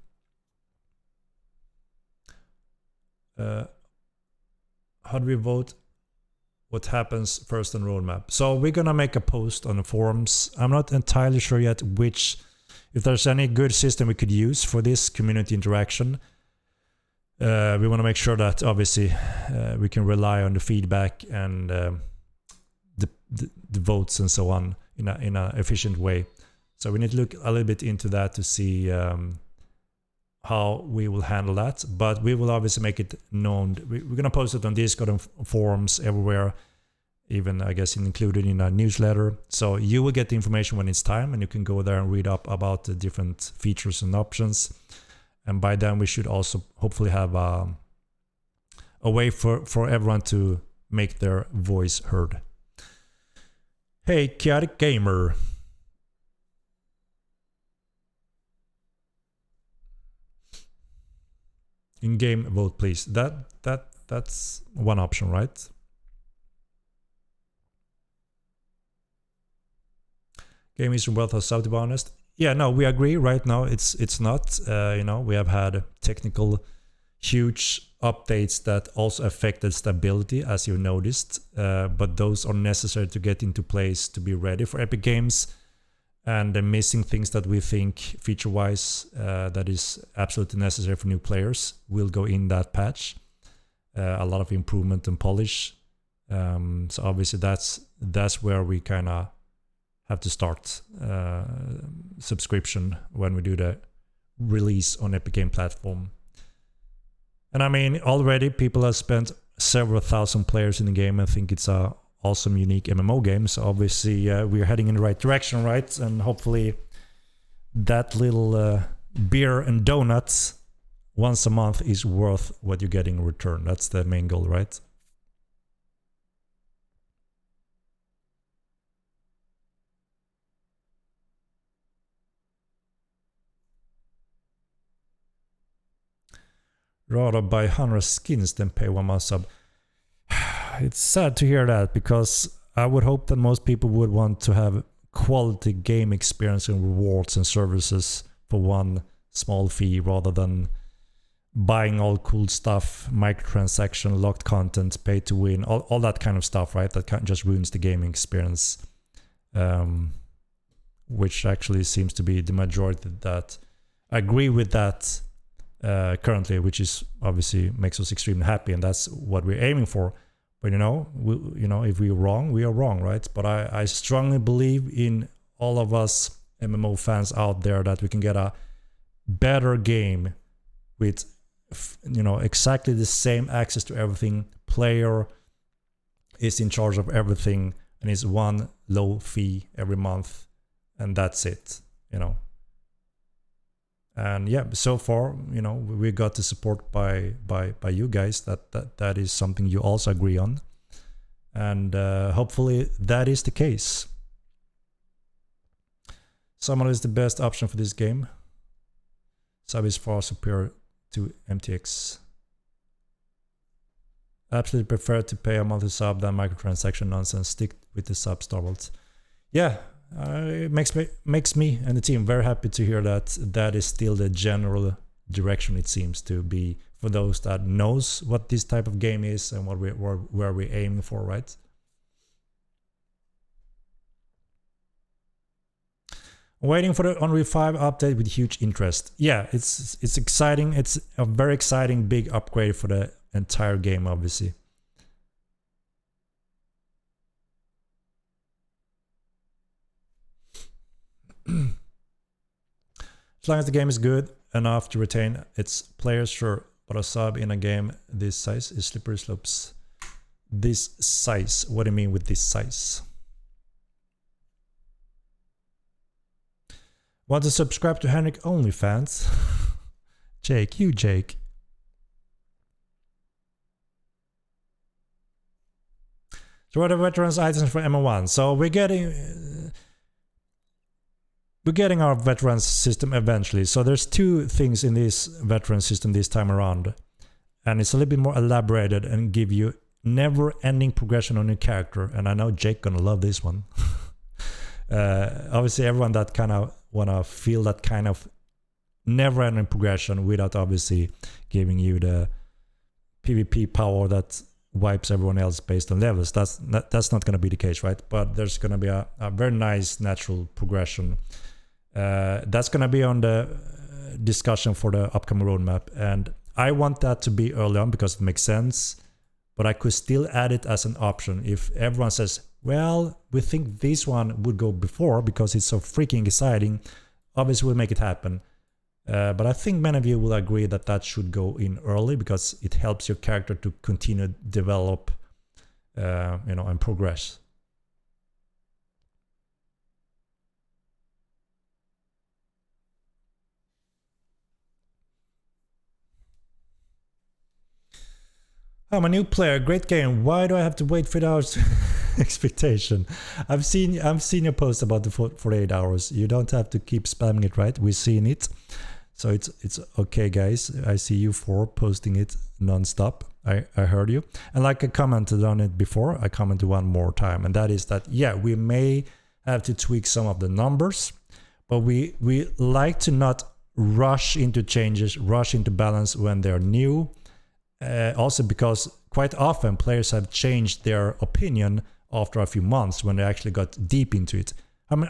S1: How do we vote? What happens first on roadmap? So we're gonna make a post on the forums. I'm not entirely sure yet if there's any good system we could use for this community interaction. We want to make sure that obviously we can rely on the feedback and the votes and so on in a efficient way. So we need to look a little bit into that to see how we will handle that. But we will obviously make it known. We're going to post it on Discord and forums everywhere, even I guess included in a newsletter. So you will get the information when it's time, and you can go there and read up about the different features and options. And by then we should also hopefully have a way for everyone to make their voice heard. Hey, Chaotic Gamer. In-game vote, please. That's one option, right? Game is worth a sub, to be honest. Yeah, no, we agree. Right now, it's not. We have had technical huge updates that also affected stability, as you noticed. But those are necessary to get into place to be ready for Epic Games. And the missing things that we think feature-wise that is absolutely necessary for new players will go in that patch. A lot of improvement and polish. So obviously that's where we kind of have to start subscription when we do the release on Epic Game platform. And I mean, already people have spent several thousand players in the game and think it's a awesome, unique MMO game. So obviously we're heading in the right direction, right? And hopefully that little beer and donuts once a month is worth what you're getting in return. That's the main goal, right? Rather buy 100 skins than pay 1 month sub. It's sad to hear that, because I would hope that most people would want to have quality game experience and rewards and services for one small fee rather than buying all cool stuff, microtransaction, locked content, pay to win, all that kind of stuff, right? That just ruins the gaming experience, which actually seems to be the majority that agree with that currently, which is obviously makes us extremely happy, and that's what we're aiming for. But if we're wrong, we are wrong, right? But I strongly believe in all of us MMO fans out there that we can get a better game with exactly the same access to everything. Player is in charge of everything, and it's one low fee every month, and that's it. And yeah, so far, we got the support by you guys. That is something you also agree on, and hopefully that is the case. Summon is the best option for this game. Sub is far superior to MTX. Absolutely prefer to pay a monthly sub than microtransaction nonsense. Stick with the sub, Star Wars. Yeah. It makes me and the team very happy to hear that is still the general direction it seems to be for those that knows what this type of game is and where we're aiming for, right? Waiting for the Unreal 5 update with huge interest. Yeah, it's exciting. It's a very exciting big upgrade for the entire game, obviously. As long as the game is good enough to retain its players, sure. But a sub in a game this size is slippery slopes. This size? What do you mean with this size? Want to subscribe to Henrik OnlyFans? Jake. So what are the veterans items for MO1? So we're getting our veterans system eventually. So there's two things in this veteran system this time around, and it's a little bit more elaborated and give you never-ending progression on your character. And I know Jake gonna love this one. Obviously, everyone that kind of wanna feel that kind of never-ending progression without obviously giving you the PvP power that wipes everyone else based on levels. That's not gonna be the case, right? But there's gonna be a very nice natural progression. That's going to be on the discussion for the upcoming roadmap, and I want that to be early on because it makes sense, but I could still add it as an option if everyone says, well, we think this one would go before because it's so freaking exciting. Obviously we'll make it happen, but I think many of you will agree that should go in early because it helps your character to continue to develop and progress. I'm a new player, great game. Why do I have to wait 3 hours? Expectation. I've seen your post about the 48 hours. You don't have to keep spamming it, right? We're seeing it, so it's okay, guys. I see you for posting it non-stop. I heard you, and like I commented on it before, I commented one more time, and that is that yeah, we may have to tweak some of the numbers, but we like to not rush into changes, rush into balance when they're new. Also because quite often players have changed their opinion after a few months when they actually got deep into it.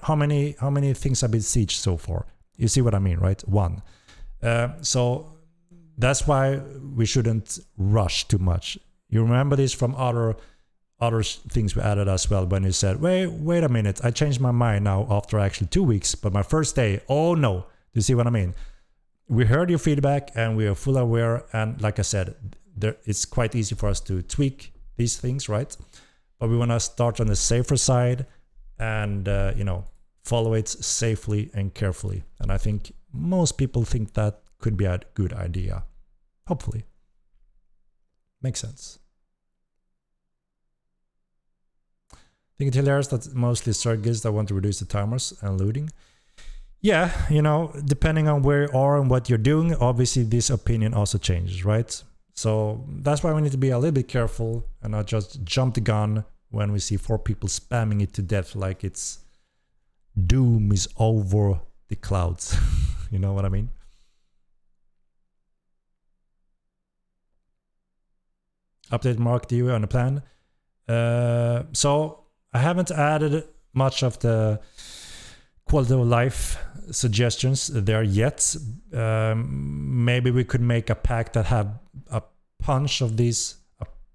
S1: How many things have been sieged so far? You see what I mean, right? One. So that's why we shouldn't rush too much. You remember this from other things we added as well, when you said, wait a minute, I changed my mind now after actually 2 weeks, but my first day, oh no. Do you see what I mean? We heard your feedback and we are fully aware, and like I said, it's quite easy for us to tweak these things, right? But we want to start on the safer side and follow it safely and carefully. And I think most people think that could be a good idea. Hopefully. Makes sense. I think it's hilarious that mostly surrogates that want to reduce the timers and looting. Yeah, depending on where you are and what you're doing, obviously this opinion also changes, right? So that's why we need to be a little bit careful and not just jump the gun when we see 4 people spamming it to death like it's doom is over the clouds. You know what I mean? Update Mark, do you on the plan? So I haven't added much of the quality of life suggestions there yet. Maybe we could make a pack that have a punch of these,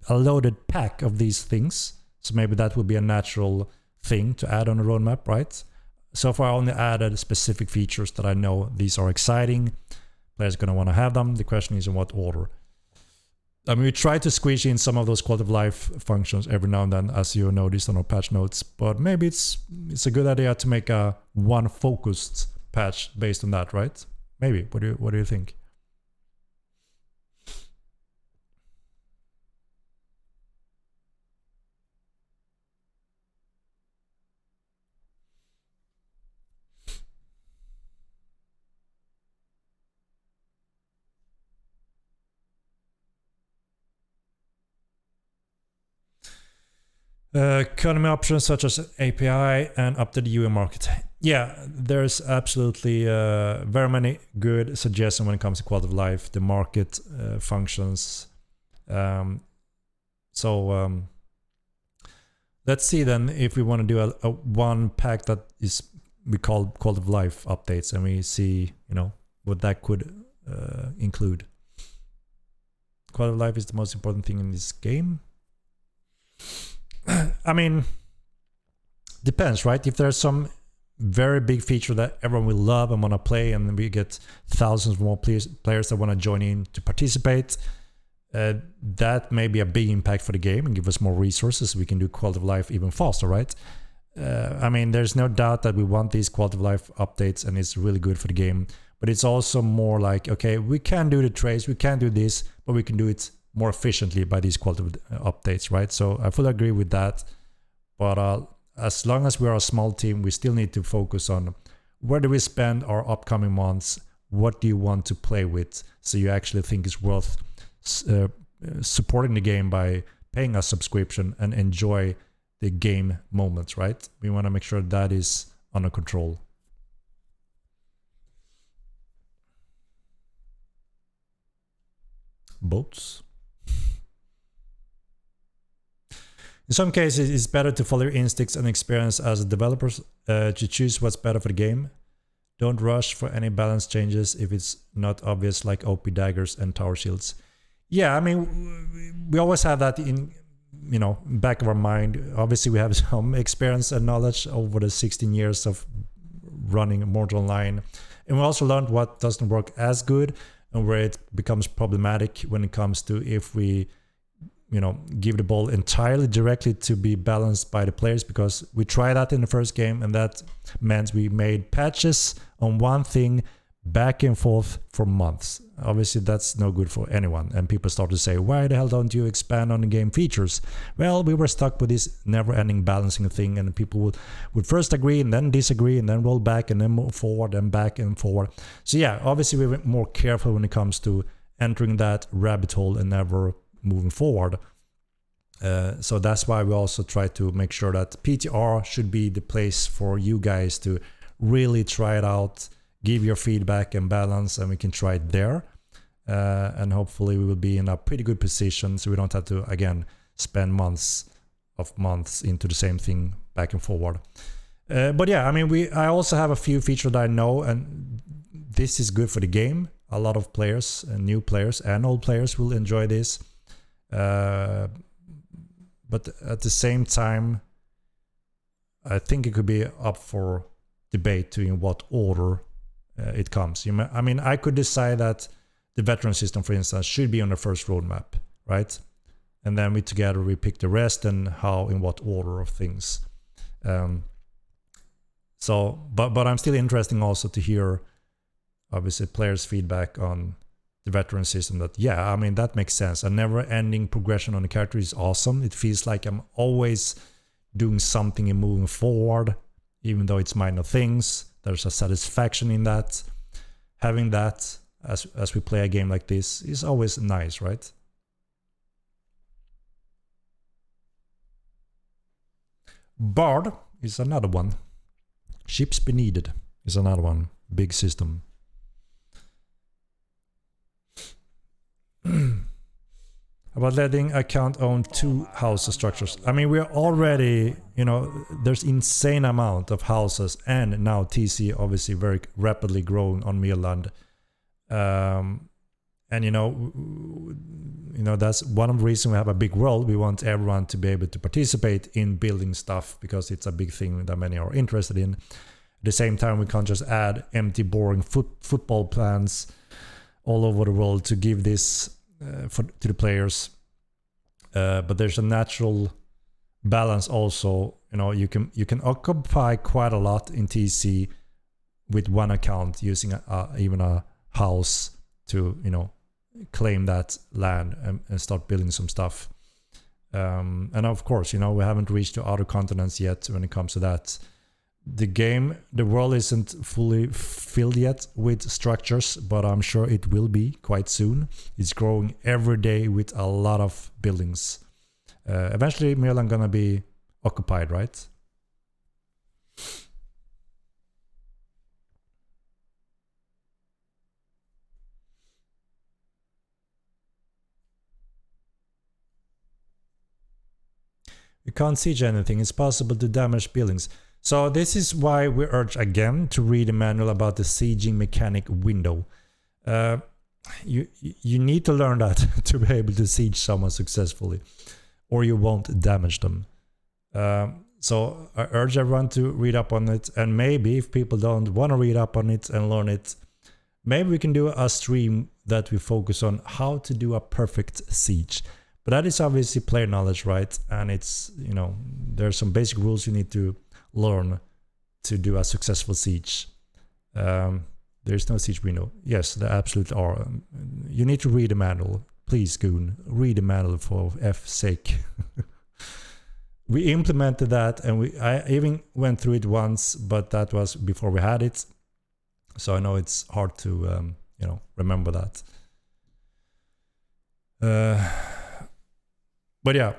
S1: a loaded pack of these things. So maybe that would be a natural thing to add on the roadmap, right? So far I only added specific features that I know these are exciting. Players are going to want to have them. The question is in what order. I mean, we try to squeeze in some of those quality of life functions every now and then, as you noticed on our patch notes. But maybe it's a good idea to make a one focused patch based on that, right? Maybe. What do you think? QnA options such as API and up to the UI market. Yeah, there's absolutely very many good suggestions when it comes to quality of life, the market functions. Let's see then if we want to do a one pack that is we call quality of life updates, and we see what that could include. Quality of life is the most important thing in this game. I mean, depends, right? If there's some very big feature that everyone will love and want to play, and then we get thousands more players that want to join in to participate, that may be a big impact for the game and give us more resources. We can do quality of life even faster, right? I mean, there's no doubt that we want these quality of life updates, and it's really good for the game. But it's also more like, okay, we can do the trades, we can do this, but we can do it more efficiently by these quality updates, right? So I fully agree with that. But as long as we are a small team, we still need to focus on where do we spend our upcoming months? What do you want to play with? So you actually think it's worth supporting the game by paying a subscription and enjoy the game moments, right? We want to make sure that is under control. Boats. In some cases, it's better to follow your instincts and experience as developers to choose what's better for the game. Don't rush for any balance changes if it's not obvious, like OP daggers and tower shields. Yeah, I mean, we always have that in, back of our mind. Obviously, we have some experience and knowledge over the 16 years of running Mortal Online. And we also learned what doesn't work as good and where it becomes problematic when it comes to if we give the ball entirely directly to be balanced by the players, because we tried that in the first game, and that meant we made patches on one thing back and forth for months. Obviously, that's no good for anyone, and people start to say, why the hell don't you expand on the game features? Well, we were stuck with this never-ending balancing thing, and people would first agree and then disagree and then roll back and then move forward and back and forward. So yeah, obviously we were more careful when it comes to entering that rabbit hole and never moving forward. So that's why we also try to make sure that PTR should be the place for you guys to really try it out, give your feedback and balance, and we can try it there. And hopefully we will be in a pretty good position, so we don't have to, again, spend months into the same thing back and forward. But yeah, I mean, I also have a few features that I know, and this is good for the game. A lot of players, new players and old players, will enjoy this. But at the same time, I think it could be up for debate to in what order it comes. I mean, I could decide that the veteran system, for instance, should be on the first roadmap, right? And then we pick the rest and in what order of things. But I'm still interested also to hear, obviously, players' feedback on the veteran system. That, yeah, I mean, that makes sense. A never-ending progression on the character is awesome. It feels like I'm always doing something and moving forward, even though it's minor things. There's a satisfaction in that. Having that as we play a game like this is always nice, right? Bard is another one. Ships be needed is another one. Big system. About letting account own 2 house structures. I mean, we're already, there's insane amount of houses, and now TC obviously very rapidly growing on Mirland. And that's one of the reasons we have a big world. We want everyone to be able to participate in building stuff because it's a big thing that many are interested in. At the same time, we can't just add empty, boring football plans all over the world to give this to the players. But there's a natural balance also. You can occupy quite a lot in TC with one account using even a house to claim that land and start building some stuff. And of course, we haven't reached the other continents yet when it comes to that. The world isn't fully filled yet with structures, but I'm sure it will be quite soon. It's growing every day with a lot of buildings. Eventually, Mirland gonna be occupied, right? You can't siege anything. It's possible to damage buildings. So this is why we urge again to read a manual about the sieging mechanic window. You need to learn that to be able to siege someone successfully, or you won't damage them. So I urge everyone to read up on it, and maybe if people don't want to read up on it and learn it, maybe we can do a stream that we focus on how to do a perfect siege. But that is obviously player knowledge, right? And it's, there's some basic rules you need to learn to do a successful siege. There's no siege window. Yes, there absolutely are. You need to read the manual. Please, Goon, read the manual for F's sake. We implemented that, and I even went through it once, but that was before we had it. So I know it's hard to, remember that. But yeah,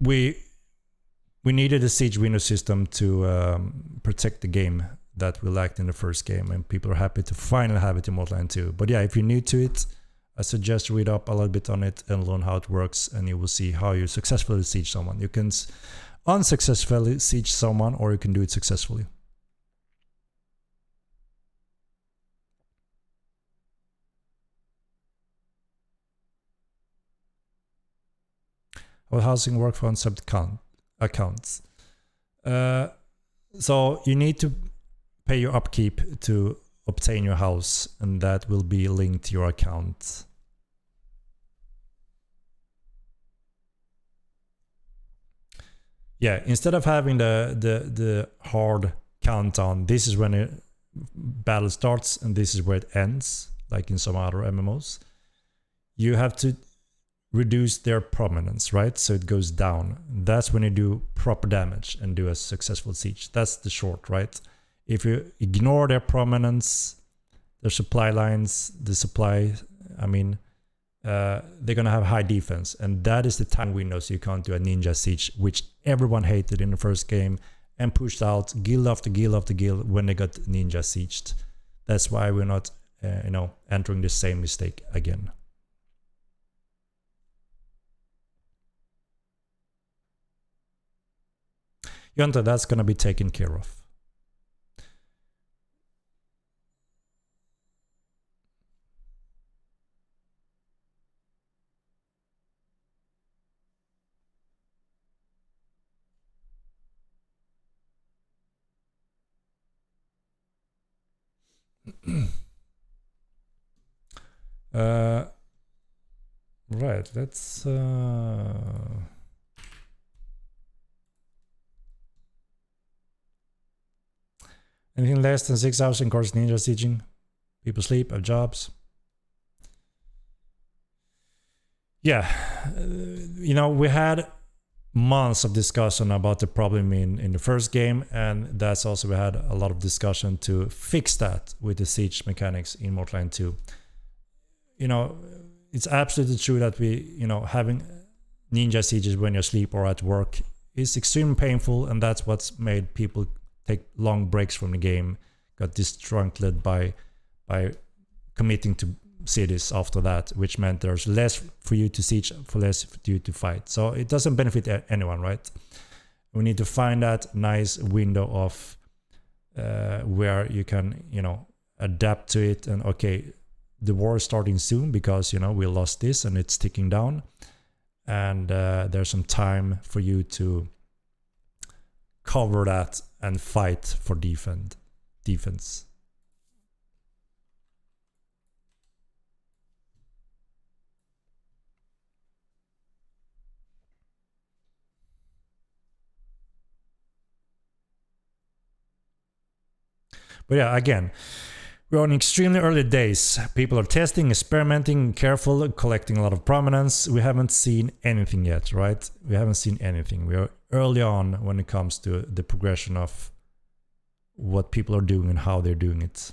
S1: we needed a siege window system to protect the game that we lacked in the first game, and people are happy to finally have it in Mortal 2. But yeah, if you're new to it, I suggest read up a little bit on it and learn how it works, and you will see how you successfully siege someone. You can unsuccessfully siege someone, or you can do it successfully. How housing work for unsubbed accounts. So you need to pay your upkeep to obtain your house, and that will be linked to your account. Yeah, instead of having the hard countdown, this is when a battle starts and this is where it ends, like in some other MMOs. You have to reduce their prominence, right? So it goes down. That's when you do proper damage and do a successful siege. That's the short, right? If you ignore their prominence, their supply lines, they're gonna have high defense, and that is the time window. So you can't do a ninja siege, which everyone hated in the first game and pushed out guild after guild after guild when they got ninja sieged. That's why we're not, entering the same mistake again. Yonta, that's gonna be taken care of. Right, let's anything less than 6 hours in course ninja sieging. People sleep, have jobs. Yeah, we had months of discussion about the problem in the first game, and that's also we had a lot of discussion to fix that with the siege mechanics in Mortal 2. It's absolutely true that having ninja sieges when you sleep or at work is extremely painful, and that's what's made people take long breaks from the game, got distracted by committing to cities after that, which meant there's less for you to siege, for less for you to fight. So it doesn't benefit anyone, right? We need to find that nice window of where you can, adapt to it. And okay, the war is starting soon because, we lost this and it's ticking down. And there's some time for you to cover that and fight for defense. But yeah, again, we're on extremely early days. People are testing, experimenting, careful, collecting a lot of prominence. We haven't seen anything yet, right? We haven't seen anything. We are early on when it comes to the progression of what people are doing and how they're doing it.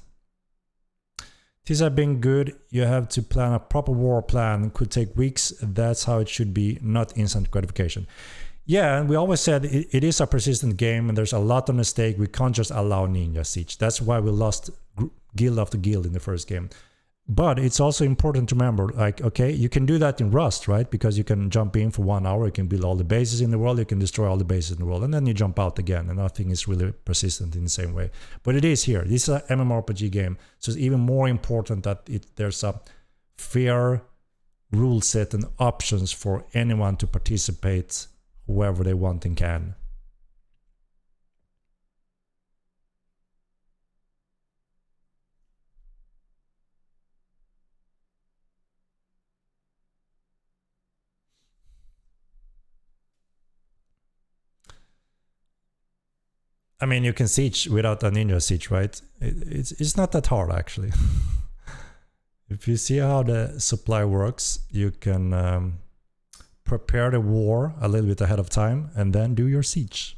S1: These have been good. You have to plan a proper war plan. It could take weeks. That's how it should be, not instant gratification. Yeah, and we always said it is a persistent game and there's a lot on stake. We can't just allow Ninja Siege. That's why we lost guild after guild in the first game. But it's also important to remember, like, okay, you can do that in Rust, right? Because you can jump in for 1 hour, you can build all the bases in the world, you can destroy all the bases in the world, and then you jump out again, and nothing is really persistent in the same way. But it is here. This is an MMORPG game, so it's even more important that there's a fair rule set and options for anyone to participate whoever they want and can. I mean, you can siege without a ninja siege, right? It's not that hard, actually. If you see how the supply works, you can prepare the war a little bit ahead of time and then do your siege.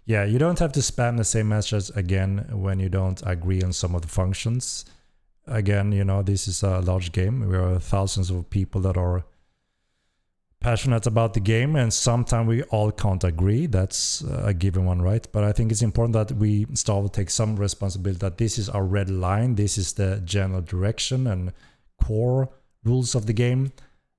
S1: Yeah, you don't have to spam the same message again when you don't agree on some of the functions. Again, this is a large game. We are thousands of people that are passionate about the game, and sometimes we all can't agree. That's a given one, right? But I think it's important that we start to take some responsibility that this is our red line. This is the general direction and core rules of the game.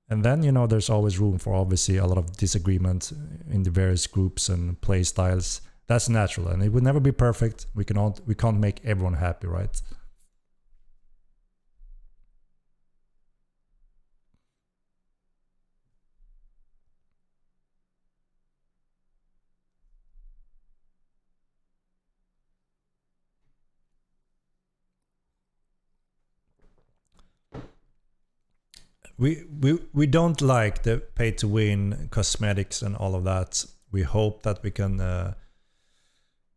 S1: And then, there's always room for obviously a lot of disagreement in the various groups and play styles. That's natural, and it would never be perfect. We can't make everyone happy, right? We don't like the pay to win cosmetics and all of that. We hope that we can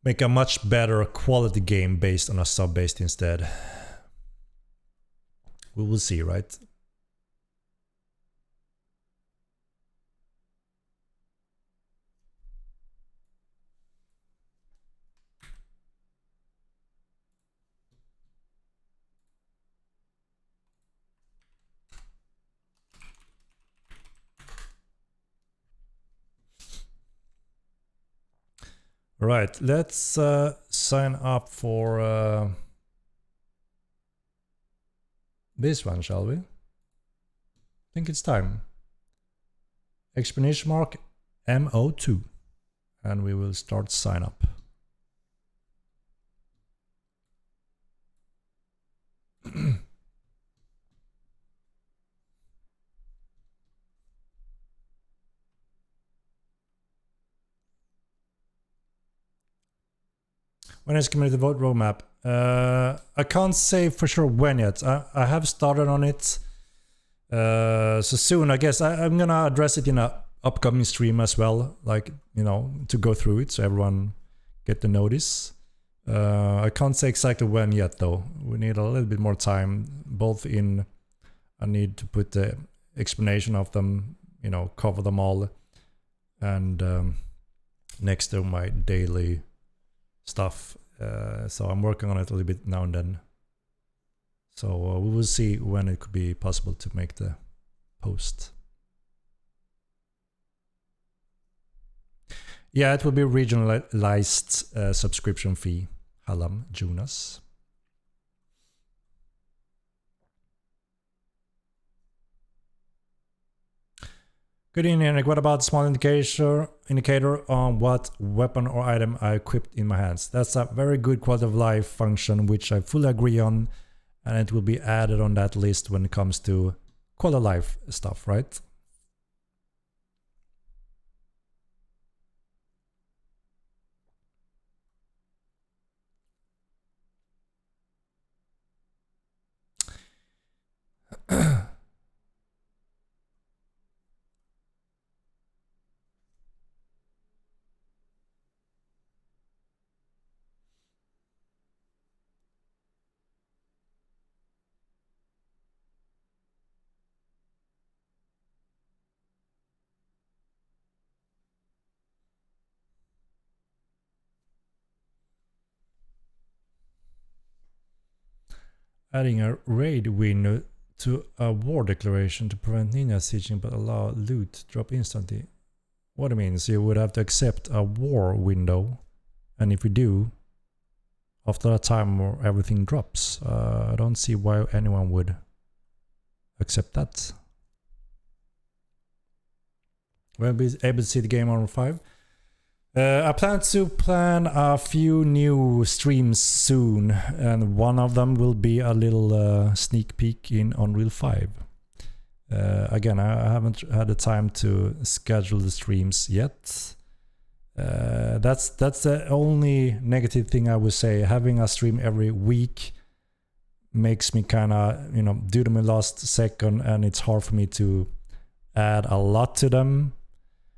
S1: make a much better quality game based on a sub-based instead. We will see, right? Right, let's sign up for this one, shall we? I think it's time. Explanation mark MO2, and we will start sign up. When is community vote roadmap? I can't say for sure when yet. I have started on it. So soon, I guess. I'm gonna address it in a upcoming stream as well. Like, to go through it so everyone get the notice. I can't say exactly when yet though. We need a little bit more time. Both in, I need to put the explanation of them, cover them all. And next to my daily stuff. So I'm working on it a little bit now and then. So we will see when it could be possible to make the post. Yeah, it will be regionalized subscription fee. Hallam Jonas. Good evening, Henrik. What about small indicator on what weapon or item I equipped in my hands? That's a very good quality of life function, which I fully agree on, and it will be added on that list when it comes to quality of life stuff, right? Adding a raid window to a war declaration to prevent ninja sieging but allow loot drop instantly. What it means, you would have to accept a war window, and if you do, after a time where everything drops. I don't see why anyone would accept that. We'll be able to see the game on 5. I plan a few new streams soon, and one of them will be a little sneak peek in Unreal 5. Again, I haven't had the time to schedule the streams yet. That's the only negative thing I would say. Having a stream every week makes me kind of, do them in last second, and it's hard for me to add a lot to them.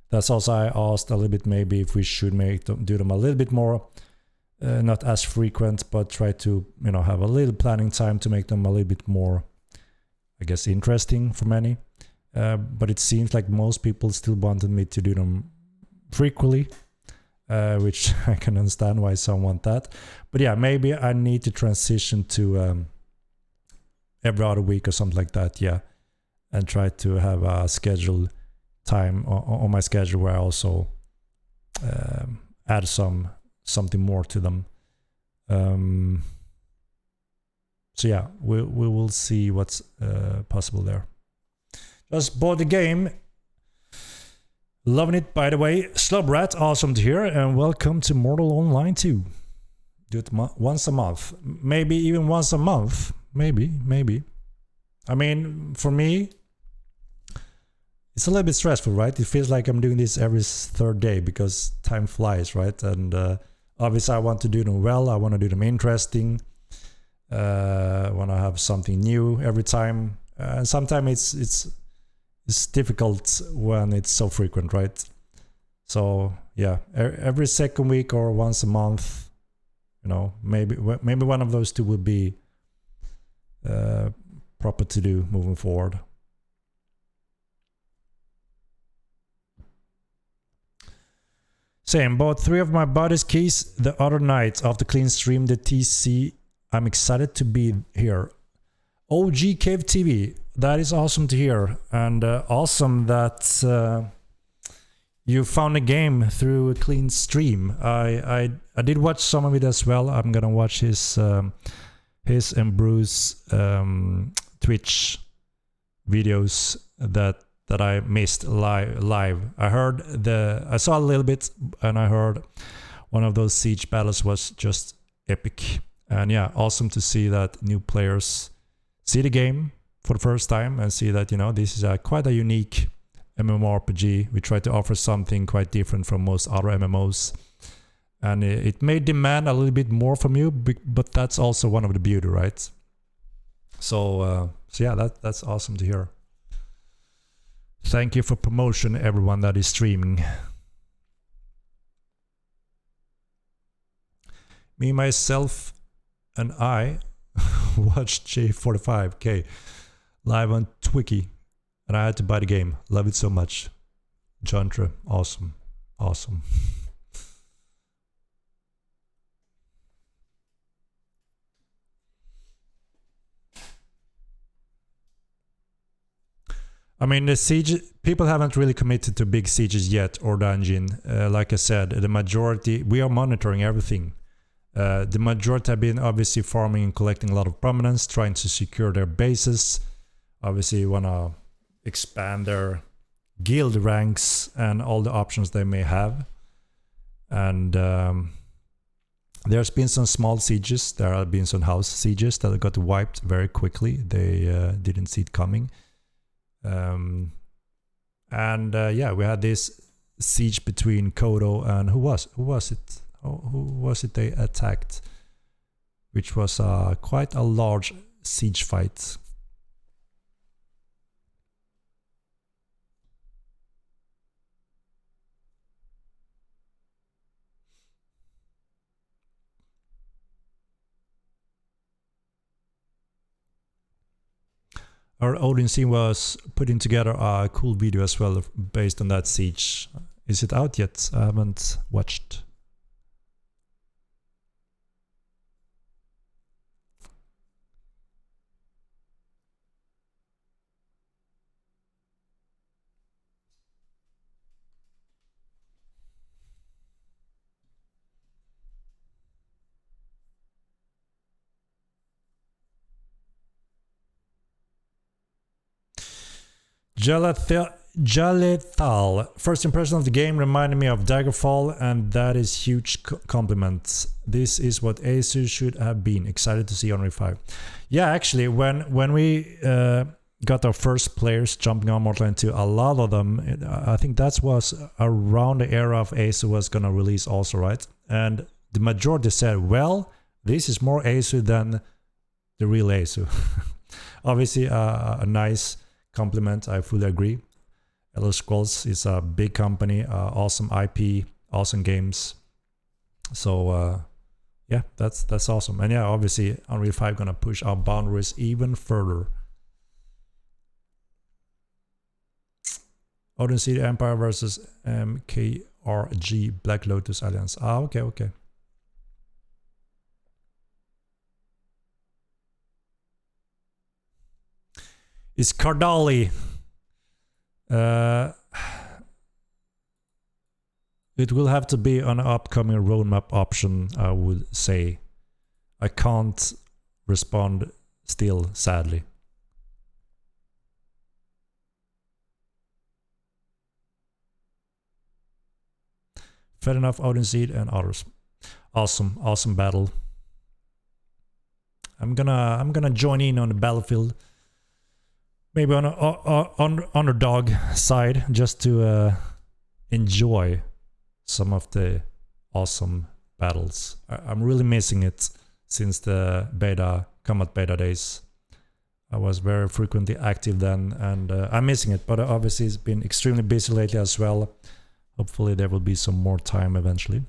S1: That's also I asked a little bit maybe if we should do them a little bit more, not as frequent, but try to have a little planning time to make them a little bit more, I guess, interesting for many. But it seems like most people still wanted me to do them frequently, which I can understand why some want that. But yeah, maybe I need to transition to every other week or something like that, yeah, and try to have a scheduled time on my schedule where I also add something more to them. So yeah, we will see what's possible there. Just bought the game. Loving it, by the way. Slubrat, awesome to hear, and welcome to Mortal Online 2. Do it once a month, maybe even once a month, maybe. I mean, for me, it's a little bit stressful, right? It feels like I'm doing this every third day because time flies, right? And obviously I want to do them well. I want to do them interesting. I want to have something new every time. And sometimes it's difficult when it's so frequent, right? So yeah, every second week or once a month, maybe one of those two will be proper to do moving forward. Same, bought 3 of my body's keys the other night after clean stream the TC. I'm excited to be here. OG Cave TV, that is awesome to hear, and awesome that you found a game through a clean stream. I did watch some of it as well. I'm gonna watch his and Bruce Twitch videos that I missed live. I saw a little bit, and I heard one of those siege battles was just epic. And yeah, awesome to see that new players see the game for the first time and see that this is quite a unique MMORPG. We try to offer something quite different from most other MMOs, and it may demand a little bit more from you, but that's also one of the beauty, right? So yeah, that's awesome to hear. Thank you for promotion, everyone that is streaming. Me, myself, and I watched J45K live on Twiki, and I had to buy the game. Love it so much. Jantra, awesome. I mean, the siege, people haven't really committed to big sieges yet or dungeon. Like I said, the majority, we are monitoring everything. The majority have been obviously farming and collecting a lot of prominence, trying to secure their bases. Obviously, want to expand their guild ranks and all the options they may have. And there's been some small sieges. There have been some house sieges that got wiped very quickly. They didn't see it coming. Yeah, we had this siege between Kodo and who was it? Who was it they attacked? Which was quite a large siege fight. Our audience team was putting together a cool video as well based on that siege. Is it out yet? I haven't watched. Jalethal. First impression of the game reminded me of Daggerfall, and that is huge compliment. This is what Asus should have been. Excited to see Unreal 5. Yeah, actually, when we got our first players jumping on Mortal Kombat 2, a lot of them, I think that was around the era of Asus was gonna release also, right? And the majority said, well, this is more Asus than the real Asus. Obviously, a nice compliment. I fully agree. Elder Scrolls is a big company, awesome IP, awesome games. So yeah, that's awesome. And yeah, obviously Unreal 5 gonna push our boundaries even further. Odin City Empire versus MKRG Black Lotus Alliance. Ah, okay. Is Cardali. It will have to be an upcoming roadmap option, I would say. I can't respond still, sadly. Fair enough, Odin Seed and others. Awesome battle. I'm gonna join in on the battlefield. Maybe on a underdog side, just to enjoy some of the awesome battles. I'm really missing it since the combat beta days. I was very frequently active then, and I'm missing it. But obviously, it's been extremely busy lately as well. Hopefully, there will be some more time eventually.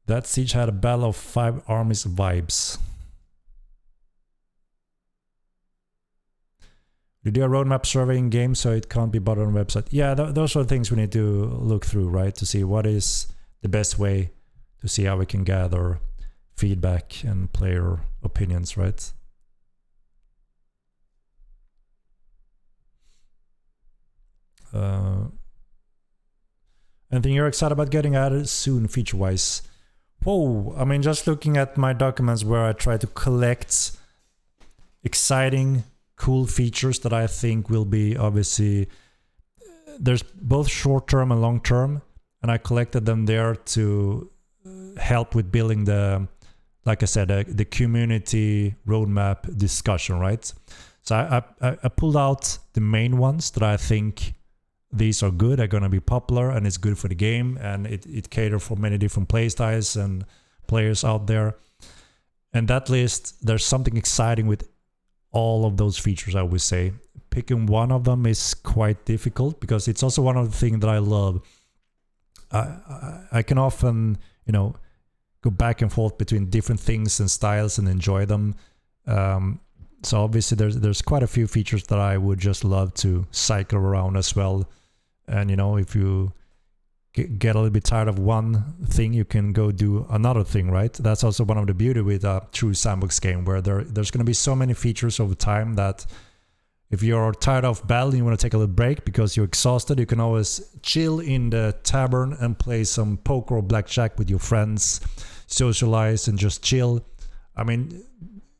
S1: That siege had a battle of 5 armies vibes. You do a roadmap survey in game, so it can't be bought on a website. Yeah, those are things we need to look through, right? To see what is the best way to see how we can gather feedback and player opinions, right? Anything you're excited about getting added soon, feature-wise? Whoa, I mean, just looking at my documents where I try to collect exciting cool features that I think will be obviously, there's both short-term and long-term, and I collected them there to help with building the, like I said, the community roadmap discussion, right? So I pulled out the main ones that I think these are good, are going to be popular, and it's good for the game, and it caters for many different playstyles and players out there. And that list, there's something exciting with all of those features, I would say. Picking one of them is quite difficult because it's also one of the things that I love. I can often, go back and forth between different things and styles and enjoy them. So obviously there's quite a few features that I would just love to cycle around as well. And if you get a little bit tired of one thing, you can go do another thing, right? That's also one of the beauty with a true sandbox game, where there's going to be so many features over time that If you're tired of battle and you want to take a little break because you're exhausted, you can always chill in the tavern and play some poker or blackjack with your friends, socialize and just chill. I mean,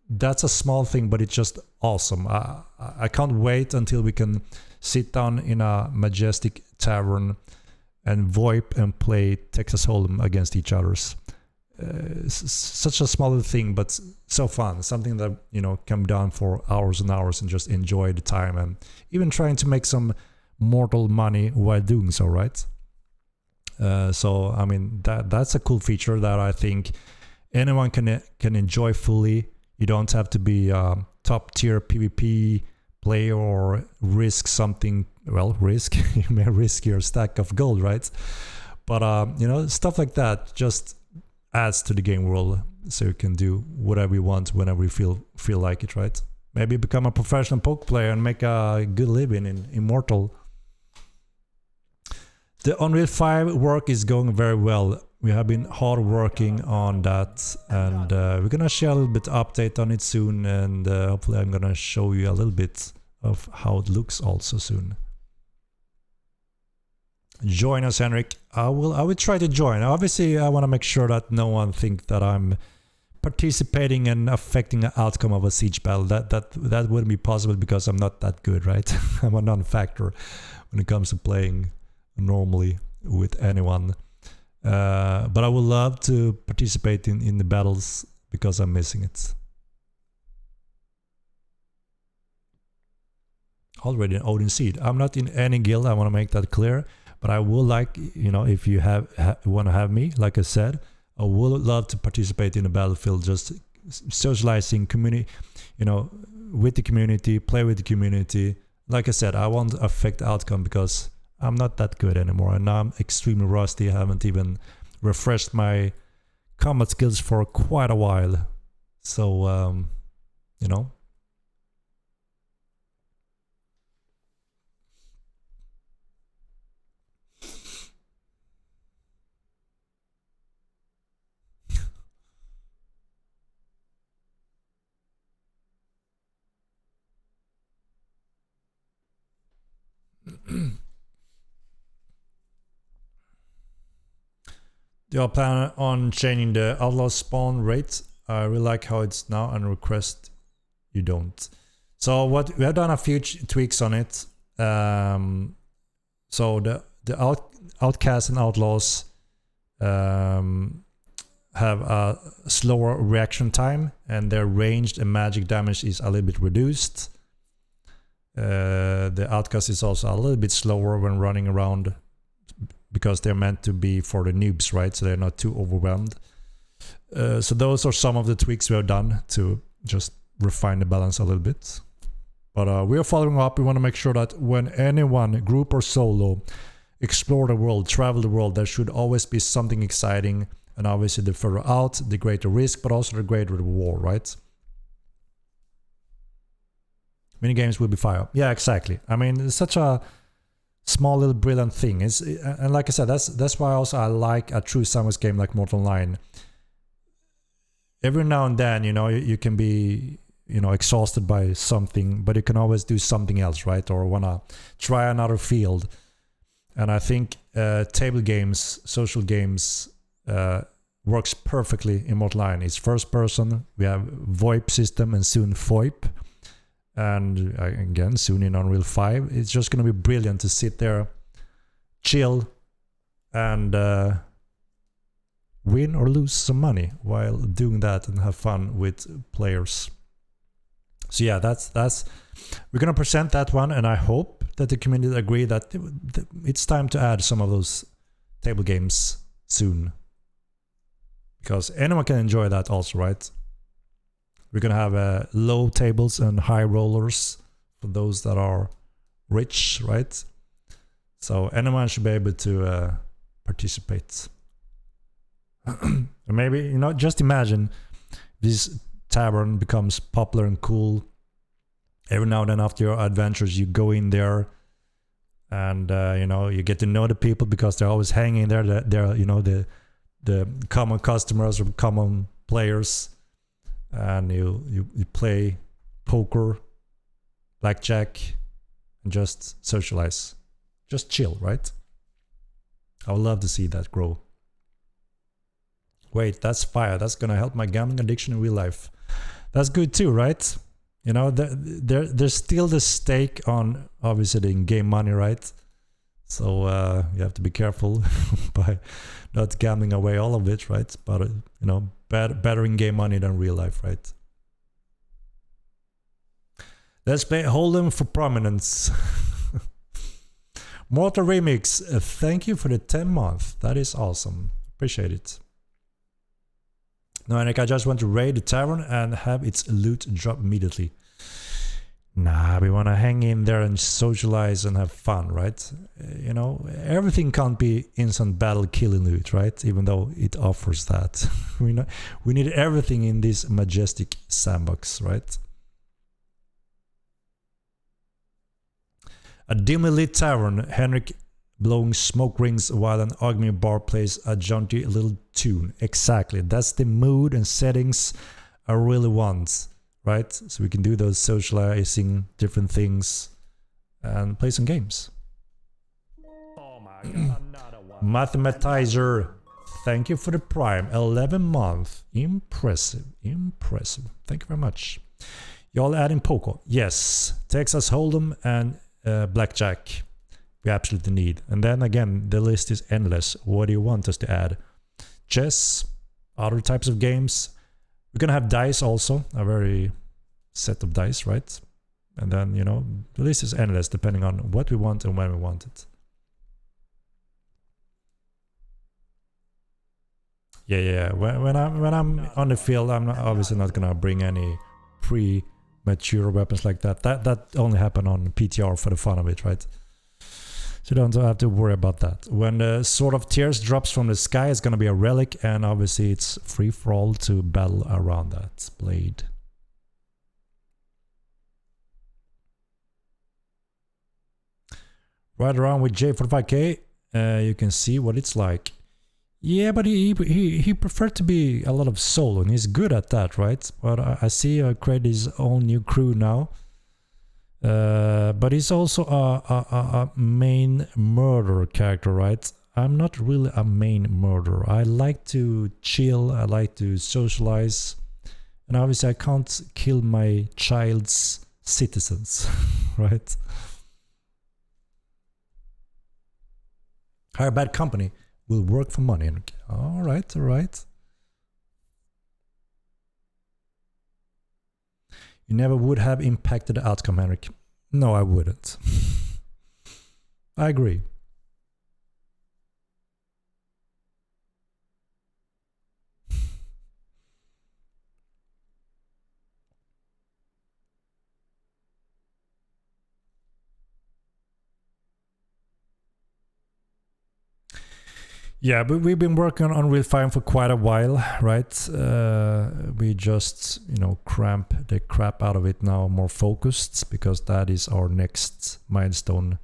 S1: that's a small thing, but it's just awesome. I can't wait until we can sit down in a majestic tavern and VoIP and play Texas Hold'em against each other's. Such a small little thing, but so fun. Something that, you know, can be done for hours and hours and just enjoy the time, and even trying to make some mortal money while doing so, right? So I mean, that's a cool feature that I think anyone can enjoy fully. You don't have to be a top tier PvP player or risk something. Well, risk you may risk your stack of gold, right? But you know, stuff like that just adds to the game world, so you can do whatever you want whenever you feel like it, right? Maybe become a professional poker player and make a good living in Immortal. The Unreal 5 work is going very well. We have been hard working on that, and we're gonna share a little bit update on it soon, and hopefully I'm gonna show you a little bit of how it looks also soon. Join us, Henrik. I will try to join. Obviously, I want to make sure that no one think that I'm participating and affecting the outcome of a siege battle. That wouldn't be possible because I'm not that good, right? I'm a non-factor when it comes to playing normally with anyone. But I would love to participate in the battles because I'm missing it. Already an Odin Seed. I'm not in any guild. I want to make that clear. But I would like, you know, if you want to have me, like I said, I would love to participate in the battlefield, just socializing, community, you know, with the community, play with the community. Like I said, I won't affect the outcome because I'm not that good anymore, and now I'm extremely rusty. I haven't even refreshed my combat skills for quite a while. So, you know. Do you plan on changing the outlaw spawn rate? I really like how it's now, and request you don't. So what we have done a few tweaks on it. So the outcasts and outlaws have a slower reaction time, and their ranged and magic damage is a little bit reduced. The outcast is also a little bit slower when running around, because they're meant to be for the noobs, right? So they're not too overwhelmed. So those are some of the tweaks we have done to just refine the balance a little bit. But we are following up. We want to make sure that when anyone, group or solo, explore the world, travel the world, there should always be something exciting. And obviously the further out, the greater risk, but also the greater reward, right? Mini games will be fire. Yeah, exactly. I mean, it's such a small little brilliant thing. And like I said, that's why also I like a true sandwich game like Mortal Online. Every now and then, you know, you can be, you know, exhausted by something, but you can always do something else, right? Or wanna try another field. And I think table games, social games, works perfectly in Mortal Online. It's first person. We have VoIP system and soon VoIP. And again, soon in Unreal 5. It's just going to be brilliant to sit there, chill, and win or lose some money while doing that and have fun with players. So yeah, that's we're going to present that one, and I hope that the community agree that it's time to add some of those table games soon. Because anyone can enjoy that also, right? We're going to have low tables and high rollers for those that are rich, right? So anyone should be able to participate. And maybe, you know, just imagine this tavern becomes popular and cool. Every now and then after your adventures, you go in there and, you know, you get to know the people because they're always hanging there. They're, you know, the common customers or common players. And you play poker, blackjack, and just socialize. Just chill, right? I would love to see that grow. Wait, that's fire. That's gonna help my gambling addiction in real life. That's good too, right? You know, there's still the stake on obviously the in-game money, right? So you have to be careful by not gambling away all of it, right? But you know, better in-game money than real life, right? Let's play Hold'em for prominence. Mortal Remix, thank you for the 10 month. That is awesome. Appreciate it. No, Henrik, I just want to raid the tavern and have its loot drop immediately. Nah, we want to hang in there and socialize and have fun, right? You know, everything can't be instant battle killing loot, right? Even though it offers that. we need everything in this majestic sandbox, right? A dimly lit tavern, Henrik blowing smoke rings while an argument bar plays a jaunty little tune. Exactly, that's the mood and settings I really want, right? So we can do those socializing different things and play some games.
S2: Oh my god, another one.
S1: Mathematizer, thank you for the prime. 11 month. Impressive, impressive. Thank you very much. Y'all adding poker? Yes. Texas Hold'em and blackjack. We absolutely need. And then again, the list is endless. What do you want us to add? Chess, other types of games. We're gonna have dice also, a very set of dice, right? And then, you know, the list is endless depending on what we want and when we want it. Yeah. When I'm on the field, I'm obviously not gonna bring any premature weapons like that. That only happened on PTR for the fun of it, right? So you don't have to worry about that. When the Sword of Tears drops from the sky, it's going to be a relic, and obviously it's free for all to battle around that blade. Ride around with J45K, you can see what it's like. Yeah, but he preferred to be a lot of solo, and he's good at that, right? But I see create his own new crew now. But he's also a main murderer character, right? I'm not really a main murderer. I like to chill, I like to socialize, and obviously I can't kill my child's citizens, right? Hire bad company will work for money. All right, all right. You never would have impacted the outcome, Henrik. No, I wouldn't. I agree. Yeah, but we've been working on Real Fire for quite a while, right? We just, you know, cramp the crap out of it now, more focused, because that is our next milestone.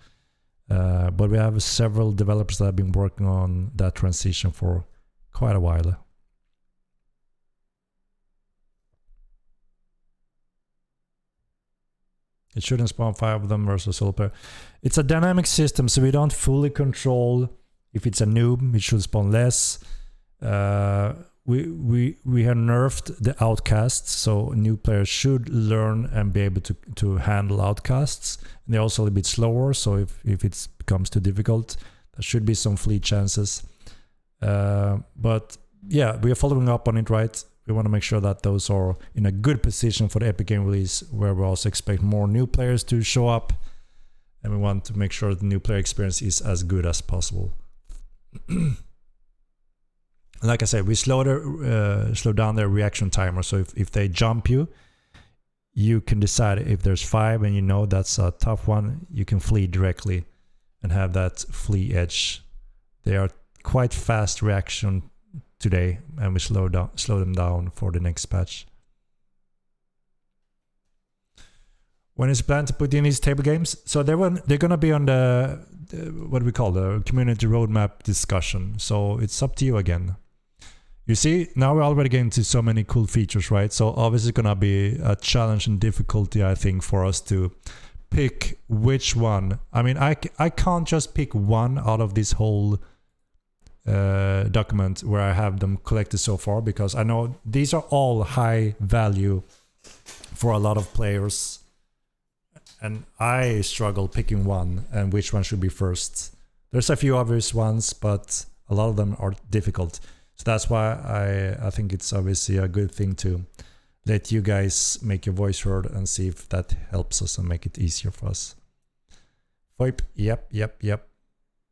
S1: But we have several developers that have been working on that transition for quite a while. It shouldn't spawn 5 of them versus solo player. It's a dynamic system, so we don't fully control. If it's a noob, it should spawn less. We have nerfed the outcasts, so new players should learn and be able to handle outcasts. And they're also a little bit slower, so if it becomes too difficult, there should be some fleet chances. But yeah, we are following up on it, right? We want to make sure that those are in a good position for the Epic Game release, where we also expect more new players to show up. And we want to make sure the new player experience is as good as possible. Like I said, we slow down their reaction timer, so if they jump you can decide if there's 5 and you know that's a tough one, you can flee directly and have that flee edge. They are quite fast reaction today, and we slow them down for the next patch. When is planned to put in these table games? So they're gonna be on the what we call the community roadmap discussion. So it's up to you again. You see, now we're already getting to so many cool features, right? So obviously it's gonna be a challenge and difficulty, I think, for us to pick which one. I mean, I can't just pick one out of this whole document where I have them collected so far, because I know these are all high value for a lot of players, and I struggle picking one and which one should be first. There's a few obvious ones, but a lot of them are difficult. So that's why I think it's obviously a good thing to let you guys make your voice heard and see if that helps us and make it easier for us. VoIP, yep.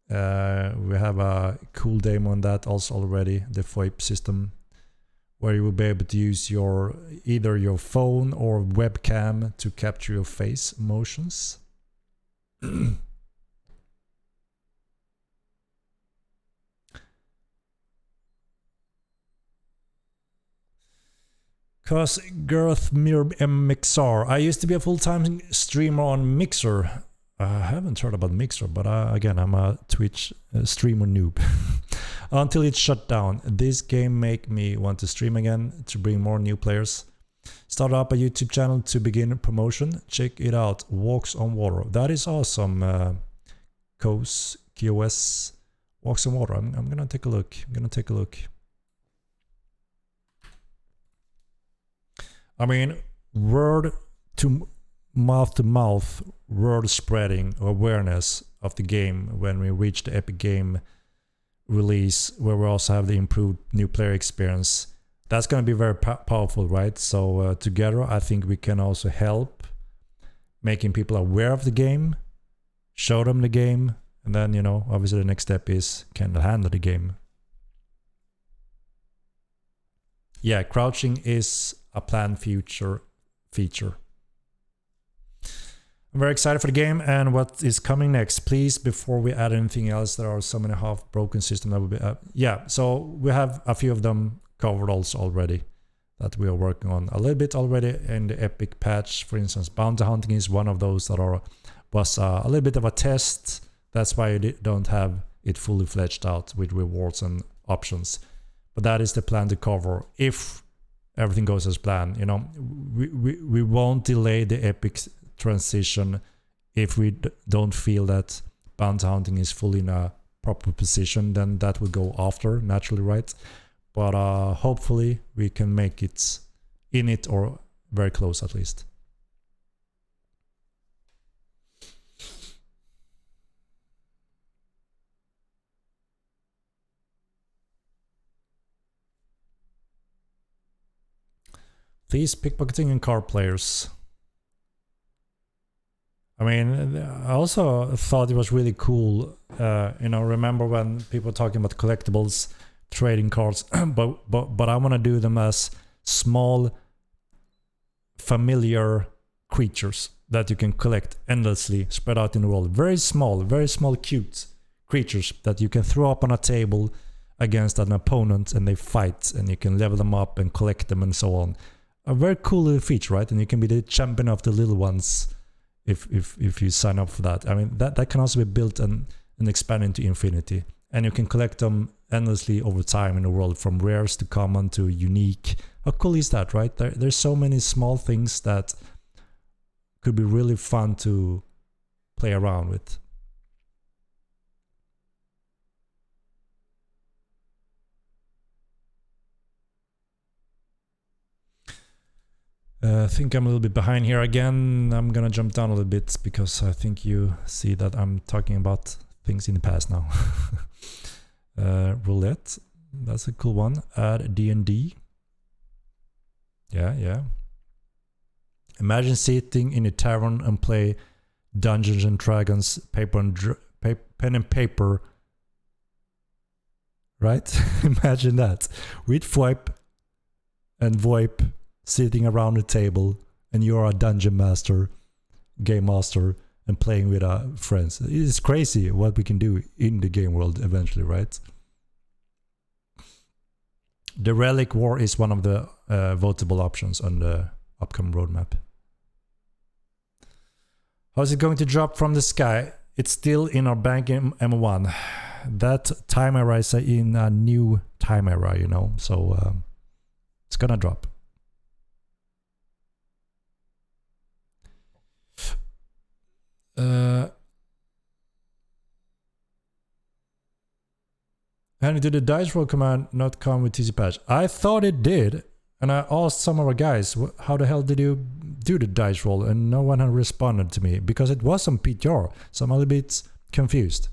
S1: We have a cool demo on that also already, the VoIP system, where you will be able to use either your phone or webcam to capture your face motions. Cause Girth Mir MXR. I used to be a full-time streamer on Mixer. I haven't heard about Mixer, but again, I'm a Twitch streamer noob. Until it's shut down. This game make me want to stream again to bring more new players. Start up a YouTube channel to begin promotion. Check it out. Walks on Water. That is awesome. QoS Walks on Water. I'm gonna take a look. I mean, word to mouth word spreading awareness of the game when we reach the Epic Game release, where we also have the improved new player experience. That's going to be very powerful, right? So together, I think we can also help making people aware of the game, show them the game, and then, you know, obviously the next step is can they handle the game. Yeah, crouching is a planned future feature. I'm very excited for the game and what is coming next. Please, before we add anything else, there are so many half-broken systems that will be... yeah, so we have a few of them covered also already that we are working on a little bit already in the Epic patch. For instance, bounty hunting is one of those that was a little bit of a test. That's why you don't have it fully fledged out with rewards and options. But that is the plan to cover if everything goes as planned. You know, we won't delay the Epic transition if we don't feel that bounty hunting is fully in a proper position. Then that will go after, naturally, right? But hopefully we can make it in it or very close at least. These pickpocketing and car players. I mean, I also thought it was really cool. You know, remember when people were talking about collectibles, trading cards, but I want to do them as small, familiar creatures that you can collect endlessly, spread out in the world. Very small, cute creatures that you can throw up on a table against an opponent and they fight, and you can level them up and collect them and so on. A very cool little feature, right? And you can be the champion of the little ones if you sign up for that. I mean, that can also be built and expand into infinity. And you can collect them endlessly over time in the world, from rares to common to unique. How cool is that, right? There's so many small things that could be really fun to play around with. I think I'm a little bit behind here again. I'm gonna jump down a little bit because I think you see that I'm talking about things in the past now. Roulette, that's a cool one. Add D&D. Yeah. Imagine sitting in a tavern and play Dungeons and Dragons, pen and paper. Right? Imagine that. With VoIP and VoIP sitting around the table, and you're a dungeon master, game master, and playing with friends. It is crazy what we can do in the game world eventually, right? The Relic War is one of the votable options on the upcoming roadmap. How's it going to drop from the sky? It's still in our bank in M1. That time era is in a new time era, you know, so it's gonna drop. And did the dice roll command not come with TC patch? I thought it did. And I asked some of our guys, how the hell did you do the dice roll? And no one had responded to me because it was on PTR. So I'm a little bit confused.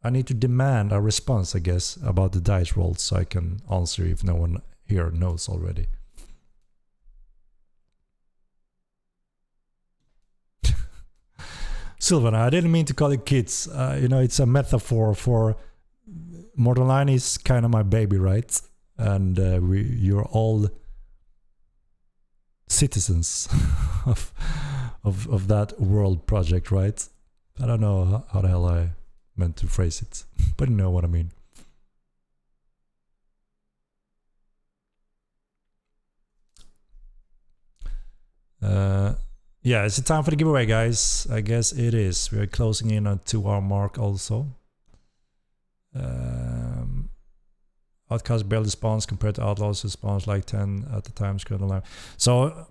S1: I need to demand a response, I guess, about the dice rolls so I can answer if no one here knows already. Sylvan, I didn't mean to call it kids. You know, it's a metaphor for Modern Line is kind of my baby, right? And you're all citizens of that world project, right? I don't know how the hell I meant to phrase it, but you know what I mean. Yeah, is it time for the giveaway, guys? I guess it is. We are closing in on 2-hour mark also. Outcast barely spawns compared to Outlaws who spawns like 10 at the time. So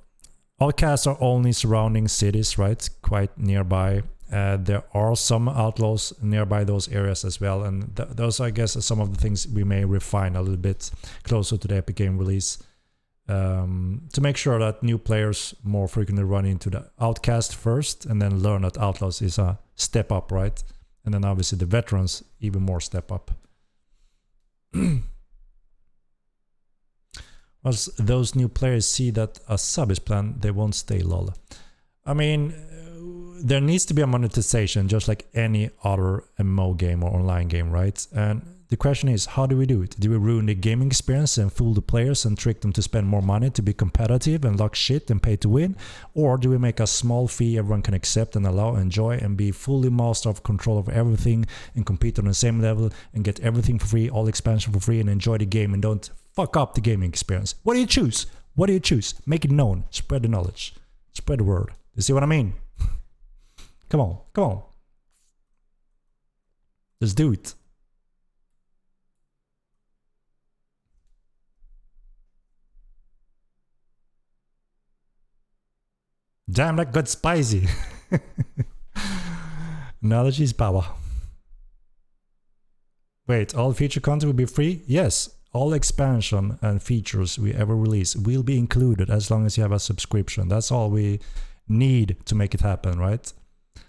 S1: Outcasts are only surrounding cities, right? Quite nearby. There are some Outlaws nearby those areas as well, and those, I guess, are some of the things we may refine a little bit closer to the Epic Game release. To make sure that new players more frequently run into the Outcast first and then learn that Outlaws is a step up, right? And then obviously the veterans even more step up. Once those new players see that a sub is planned, they won't stay, lol. I mean, there needs to be a monetization just like any other MMO game or online game, right? And the question is, how do we do it? Do we ruin the gaming experience and fool the players and trick them to spend more money to be competitive and lock shit and pay to win? Or do we make a small fee everyone can accept and allow, enjoy, and be fully master of control of everything and compete on the same level and get everything for free, all expansion for free, and enjoy the game and don't fuck up the gaming experience? What do you choose? What do you choose? Make it known. Spread the knowledge. Spread the word. You see what I mean? Come on. Come on. Let's do it. Damn, that got spicy. Knowledge is power. Wait, all feature content will be free? Yes, all expansion and features we ever release will be included as long as you have a subscription. That's all we need to make it happen, right?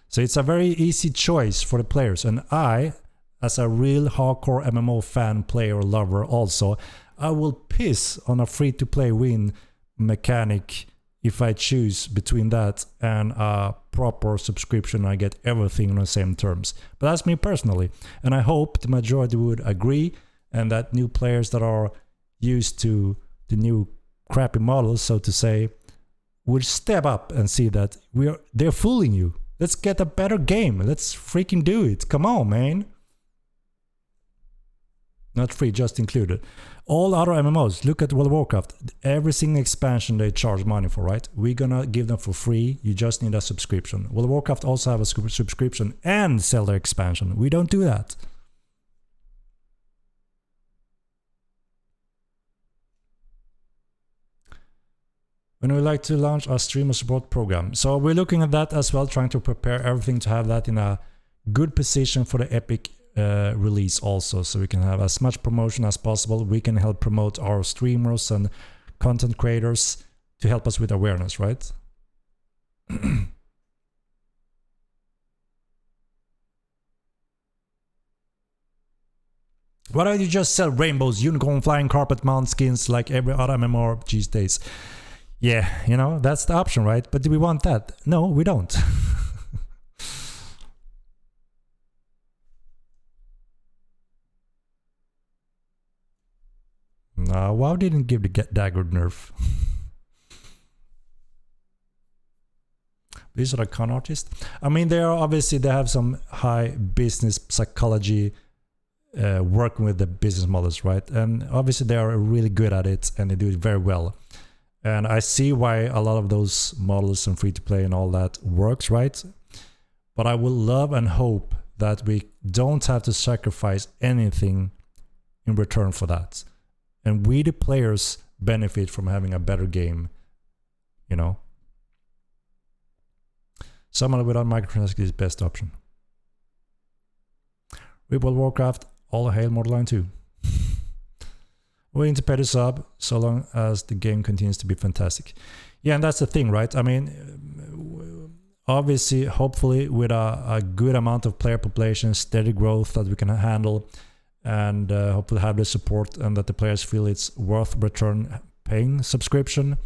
S1: So it's a very easy choice for the players. And I, as a real hardcore MMO fan, player, lover also, I will piss on a free-to-play win mechanic if I choose between that and a proper subscription. I get everything on the same terms. But that's me personally. And I hope the majority would agree, and that new players that are used to the new crappy models, so to say, would step up and see that they're fooling you. Let's get a better game. Let's freaking do it. Come on, man. Not free, just included. All other MMOs, look at World of Warcraft. Every single expansion they charge money for, right? We're gonna give them for free. You just need a subscription. World of Warcraft also have a subscription and sell their expansion. We don't do that. When we like to launch our streamer support program. So we're looking at that as well, trying to prepare everything to have that in a good position for the Epic release also, so we can have as much promotion as possible. We can help promote our streamers and content creators to help us with awareness, right? Why don't you just sell rainbows, unicorn, flying carpet mount skins like every other MMORPG these days? Yeah, you know, that's the option, right? But do we want that? No, we don't. No, WoW didn't give the dagger nerf. These are the con artists. I mean, they have some high business psychology working with the business models, right? And obviously they are really good at it and they do it very well. And I see why a lot of those models and free-to-play and all that works, right? But I will love and hope that we don't have to sacrifice anything in return for that. And we, the players, benefit from having a better game, you know? Someone without microtransactions is the best option. World of Warcraft, all hail Mortal 2. willing to pay the sub so long as the game continues to be fantastic. Yeah, and that's the thing, right? I mean, obviously, hopefully, with a good amount of player population, steady growth that we can handle, and hopefully have the support and that the players feel it's worth return paying subscription.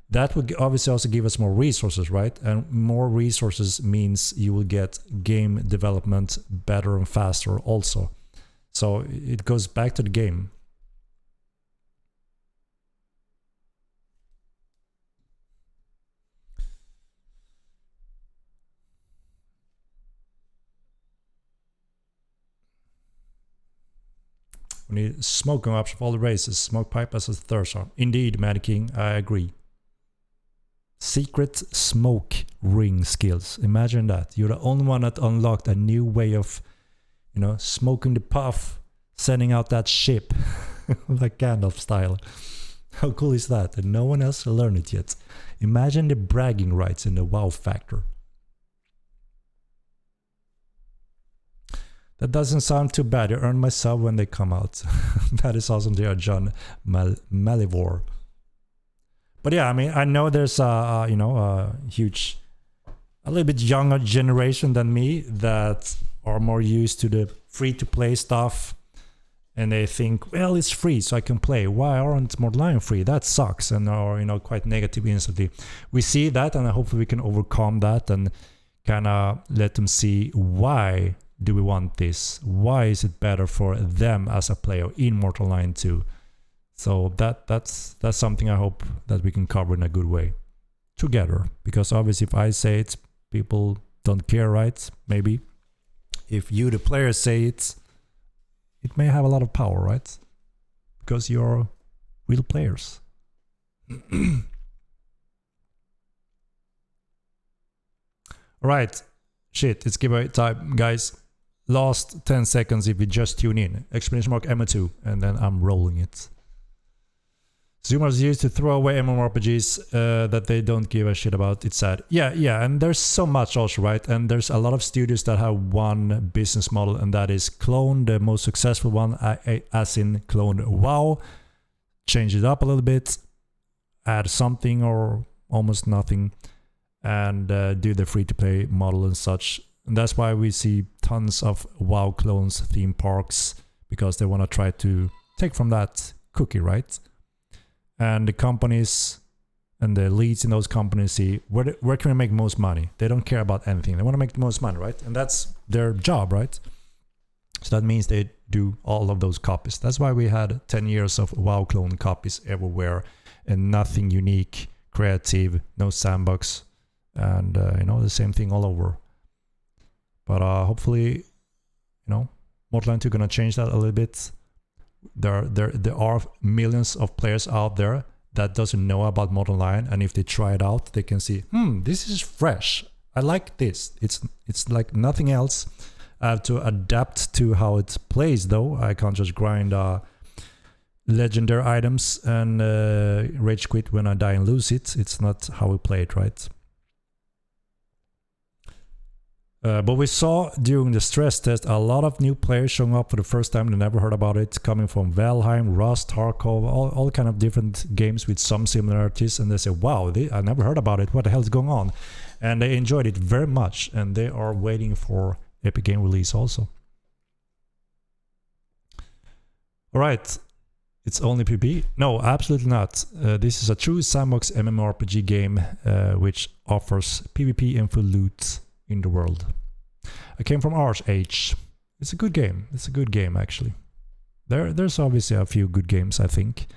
S1: That would obviously also give us more resources, right? And more resources means you will get game development better and faster also. So it goes back to the game. We need smoking option for all the races. Smoke pipe as a third shot. Indeed, Mad King, I agree. Secret smoke ring skills. Imagine that. You're the only one that unlocked a new way of, you know, smoking the puff, sending out that ship, like Gandalf style. How cool is that? And no one else learned it yet. Imagine the bragging rights in the wow factor. That doesn't sound too bad. You earn my sub when they come out. That is awesome there, John Malivore. But yeah, I mean, I know there's a huge, a little bit younger generation than me that are more used to the free-to-play stuff, and they think, well, it's free, so I can play. Why aren't more line free? That sucks, and are quite negative instantly. We see that, and hopefully we can overcome that and kind of let them see why do we want this? Why is it better for them as a player in Mortal Line 2? So that's something I hope that we can cover in a good way together. Because obviously if I say it, people don't care, right? Maybe. If you, the player, say it, it may have a lot of power, right? Because you're real players. Alright. Shit, it's giveaway time, guys. Last 10 seconds if you just tune in. Exclamation mark MO2, and then I'm rolling it. Zoomers used to throw away MMORPGs that they don't give a shit about. It's sad. Yeah, and there's so much also, right? And there's a lot of studios that have one business model, and that is clone the most successful one, as in clone WoW, change it up a little bit, add something or almost nothing, and do the free-to-play model and such. And that's why we see tons of WoW clones, theme parks, because they want to try to take from that cookie, right? And the companies and the leads in those companies see where can we make most money. They don't care about anything. They want to make the most money, right? And that's their job, right? So that means they do all of those copies. That's why we had 10 years of WoW clone copies everywhere and nothing unique, creative, no sandbox, and the same thing all over. But hopefully, Mortal Line 2 gonna change that a little bit. There are millions of players out there that doesn't know about Mortal Line, and if they try it out, they can see, this is fresh. I like this. It's like nothing else. I have to adapt to how it plays, though. I can't just grind legendary items and rage quit when I die and lose it. It's not how we play it, right? But we saw during the stress test a lot of new players showing up for the first time. They never heard about it, coming from Valheim, Rust, Tarkov, all kind of different games with some similarities. And they say, wow, I never heard about it. What the hell is going on? And they enjoyed it very much. And they are waiting for Epic Game release also. All right. It's only PvP? No, absolutely not. This is a true sandbox MMORPG game which offers PvP and full loot in the world. I came from Arch Age. It's a good game. It's a good game, actually. There's obviously a few good games, I think.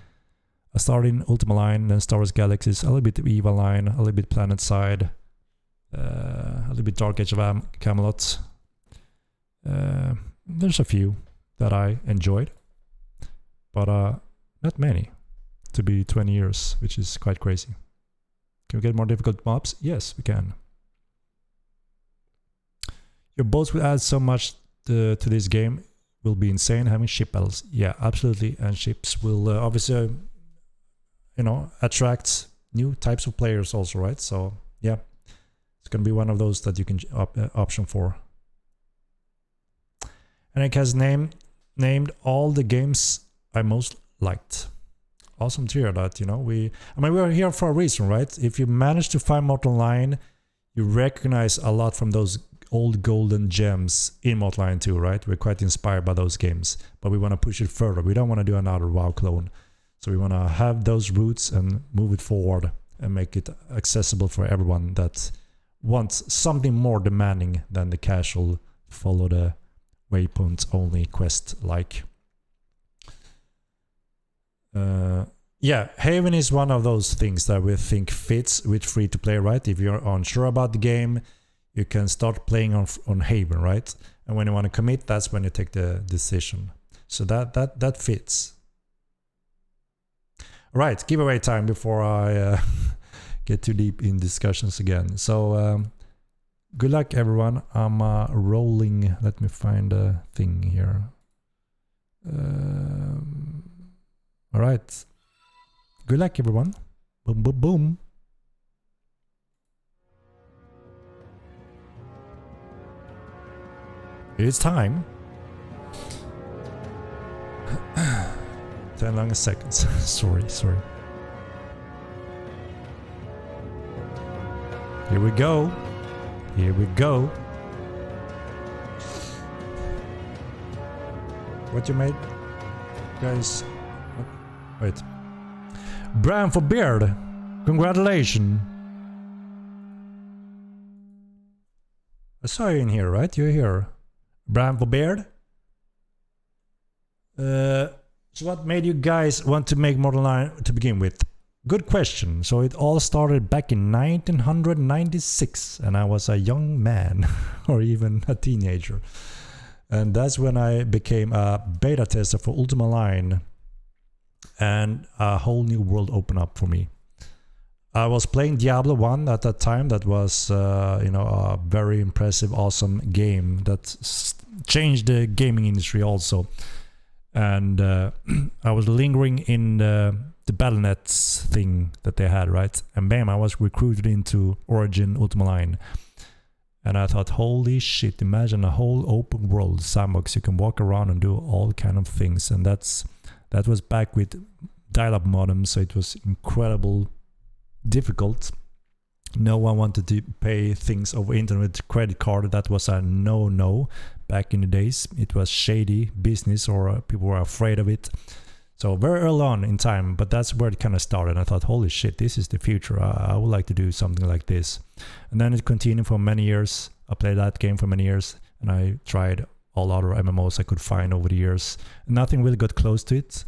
S1: I started in Ultima Line, then Star Wars Galaxies, a little bit of Eva Line, a little bit Planet Side, a little bit Dark Age of Camelot. There's a few that I enjoyed, but not many to be 20 years, which is quite crazy. Can we get more difficult mobs? Yes, we can. Your boats will add so much to this game. Will be insane having ship battles. Yeah, absolutely. And ships will obviously, attract new types of players also, right? So yeah, it's gonna be one of those that you can option for. Henrik has named all the games I most liked. awesome to hear that. You know, we're here for a reason, right? If you manage to find Mortal Online, you recognize a lot from those old golden gems in Mortal Online 2, right? We're quite inspired by those games, but we want to push it further. We don't want to do another WoW clone. So we want to have those roots and move it forward and make it accessible for everyone that wants something more demanding than the casual follow the waypoint only quest like. Yeah, Haven is one of those things that we think fits with free to play, right? If you're unsure about the game, you can start playing on Haven, right? And when you want to commit, that's when you take the decision. So that fits. All right, giveaway time before I get too deep in discussions again. So good luck, everyone. I'm rolling. Let me find a thing here. All right. Good luck, everyone. Boom, boom, boom. It's time. 10 long seconds. sorry. Here we go. What you made, guys? Wait. Brian for Beard. Congratulations. I saw you in here, right? You're here. Brian for Beard. So what made you guys want to make Mortal Online to begin with? Good question. So it all started back in 1996 and I was a young man or even a teenager. And that's when I became a beta tester for Ultima Online and a whole new world opened up for me. I was playing Diablo 1 at that time. That was a very impressive, awesome game that changed the gaming industry also. And I was lingering in the Battle.net thing that they had, right? And bam, I was recruited into Origin Ultima Online. And I thought, holy shit, imagine a whole open world sandbox. You can walk around and do all kind of things. And that was back with dial-up modems, so it was incredible difficult. No one wanted to pay things over internet with credit card. That was a no back in the days. It was shady business, or people were afraid of it. So very early on in time, but that's where it kind of started. I thought, holy shit, this is the future. I would like to do something like this. And then it continued for many years. I played that game for many years, and I tried all other MMOs I could find over the years. Nothing really got close to it.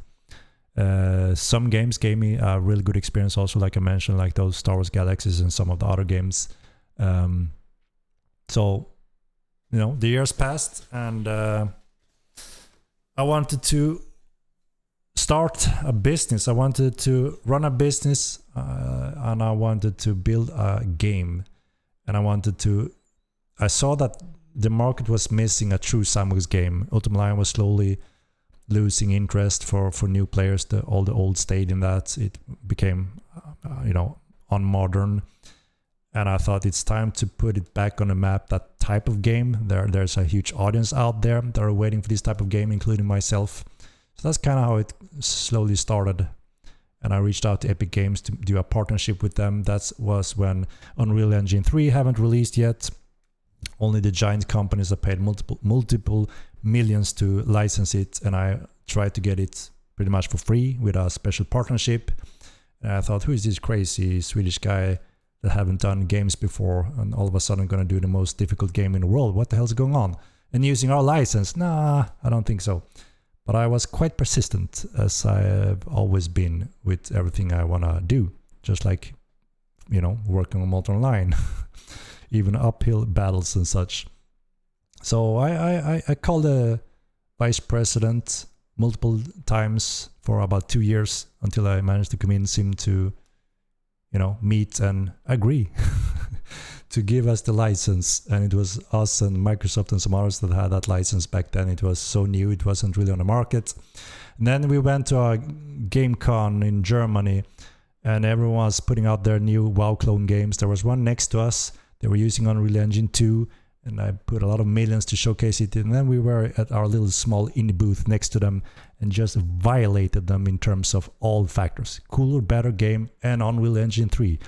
S1: Some games gave me a really good experience also, like I mentioned, like those Star Wars Galaxies and some of the other games. So, the years passed, and I wanted to start a business. I wanted to run a business, and I wanted to build a game. And I saw that the market was missing a true sandbox game. Ultima Online was slowly losing interest for new players. All the old stayed in that. It became, unmodern. And I thought it's time to put it back on the map, that type of game. There's a huge audience out there that are waiting for this type of game, including myself. So that's kind of how it slowly started. And I reached out to Epic Games to do a partnership with them. That was when Unreal Engine 3 haven't released yet. Only the giant companies that paid multiple millions to license it, and I tried to get it pretty much for free with a special partnership. And I thought, who is this crazy Swedish guy that haven't done games before and all of a sudden going to do the most difficult game in the world? What the hell's going on? And using our license? Nah, I don't think so. But I was quite persistent, as I have always been with everything I want to do. Just like, working on Mortal Online. Even uphill battles and such. So I called the vice president multiple times for about 2 years until I managed to convince him to, meet and agree to give us the license. And it was us and Microsoft and some others that had that license back then. It was so new, it wasn't really on the market. And then we went to a GameCon in Germany, and everyone was putting out their new WoW clone games. There was one next to us. They were using Unreal Engine 2, and I put a lot of millions to showcase it, and then we were at our little small indie booth next to them and just violated them in terms of all factors. Cooler, better game, and Unreal Engine 3.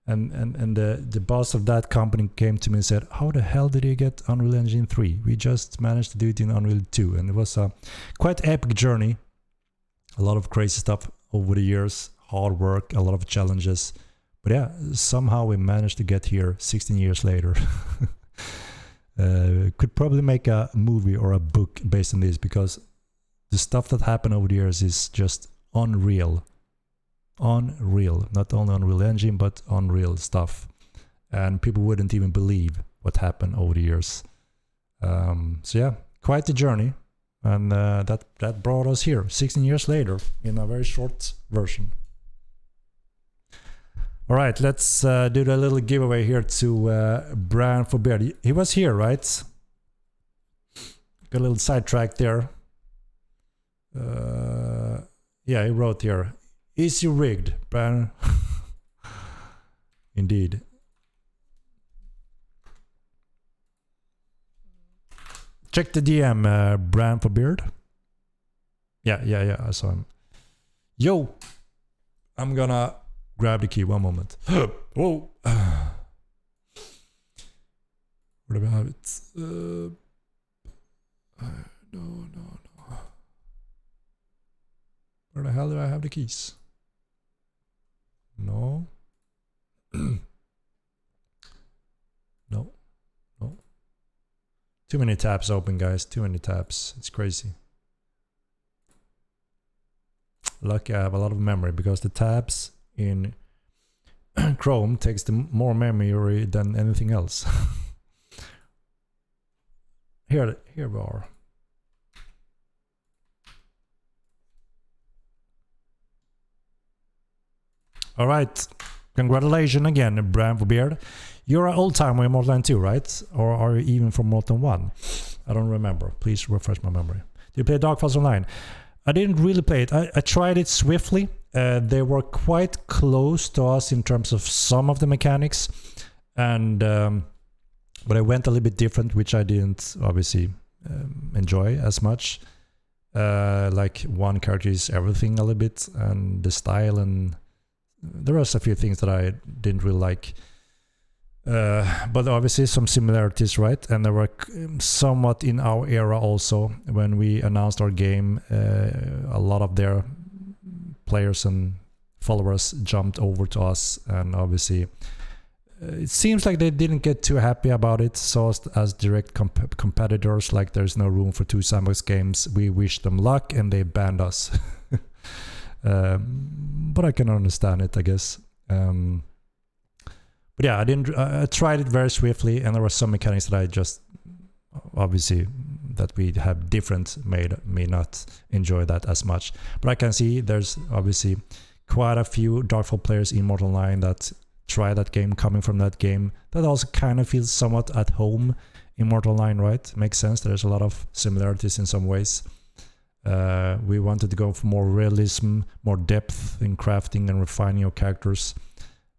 S1: And the boss of that company came to me and said, how the hell did you get Unreal Engine 3? We just managed to do it in Unreal 2. And it was a quite epic journey. A lot of crazy stuff over the years, hard work, a lot of challenges. But yeah, somehow we managed to get here 16 years later. Could probably make a movie or a book based on this, because the stuff that happened over the years is just unreal. Unreal. Not only Unreal Engine, but unreal stuff. And people wouldn't even believe what happened over the years. So yeah, quite the journey. And that brought us here 16 years later in a very short version. All right, let's do the little giveaway here to Brian for Beard. He was here, right? Got a little sidetrack there. Yeah, he wrote here. Is you rigged, Brian? Indeed. Check the DM, Brian for Beard. Yeah, I saw him. Yo! I'm gonna grab the key, one moment. Whoa! Where do we have it? No. Where the hell do I have the keys? No. No. Too many tabs open, guys. Too many tabs. It's crazy. Lucky I have a lot of memory, because the tabs in Chrome takes the more memory than anything else. Here we are. All right, congratulations again, Brian for Beard. You're an old-timer in Mortal 2, right? Or are you even from Mortal 1? I don't remember. Please refresh my memory. Do you play Dark Souls Online? I didn't really play it. I tried it swiftly. They were quite close to us in terms of some of the mechanics, and but I went a little bit different, which I didn't obviously enjoy as much. Like one character is everything a little bit, and the style, and there was a few things that I didn't really like. But obviously some similarities, right? And there were somewhat in our era also, when we announced our game, a lot of their players and followers jumped over to us, and obviously it seems like they didn't get too happy about it. So as direct competitors, like there's no room for two sandbox games. We wish them luck, and they banned us. But I can understand it, I guess. But yeah, I tried it very swiftly, and there were some mechanics that I just, obviously, that we have different, made me not enjoy that as much. But I can see there's obviously quite a few Darkfall players in Mortal 9 that try that game, coming from that game, that also kind of feels somewhat at home in Mortal 9, right? Makes sense. There's a lot of similarities in some ways. We wanted to go for more realism, more depth in crafting and refining your characters.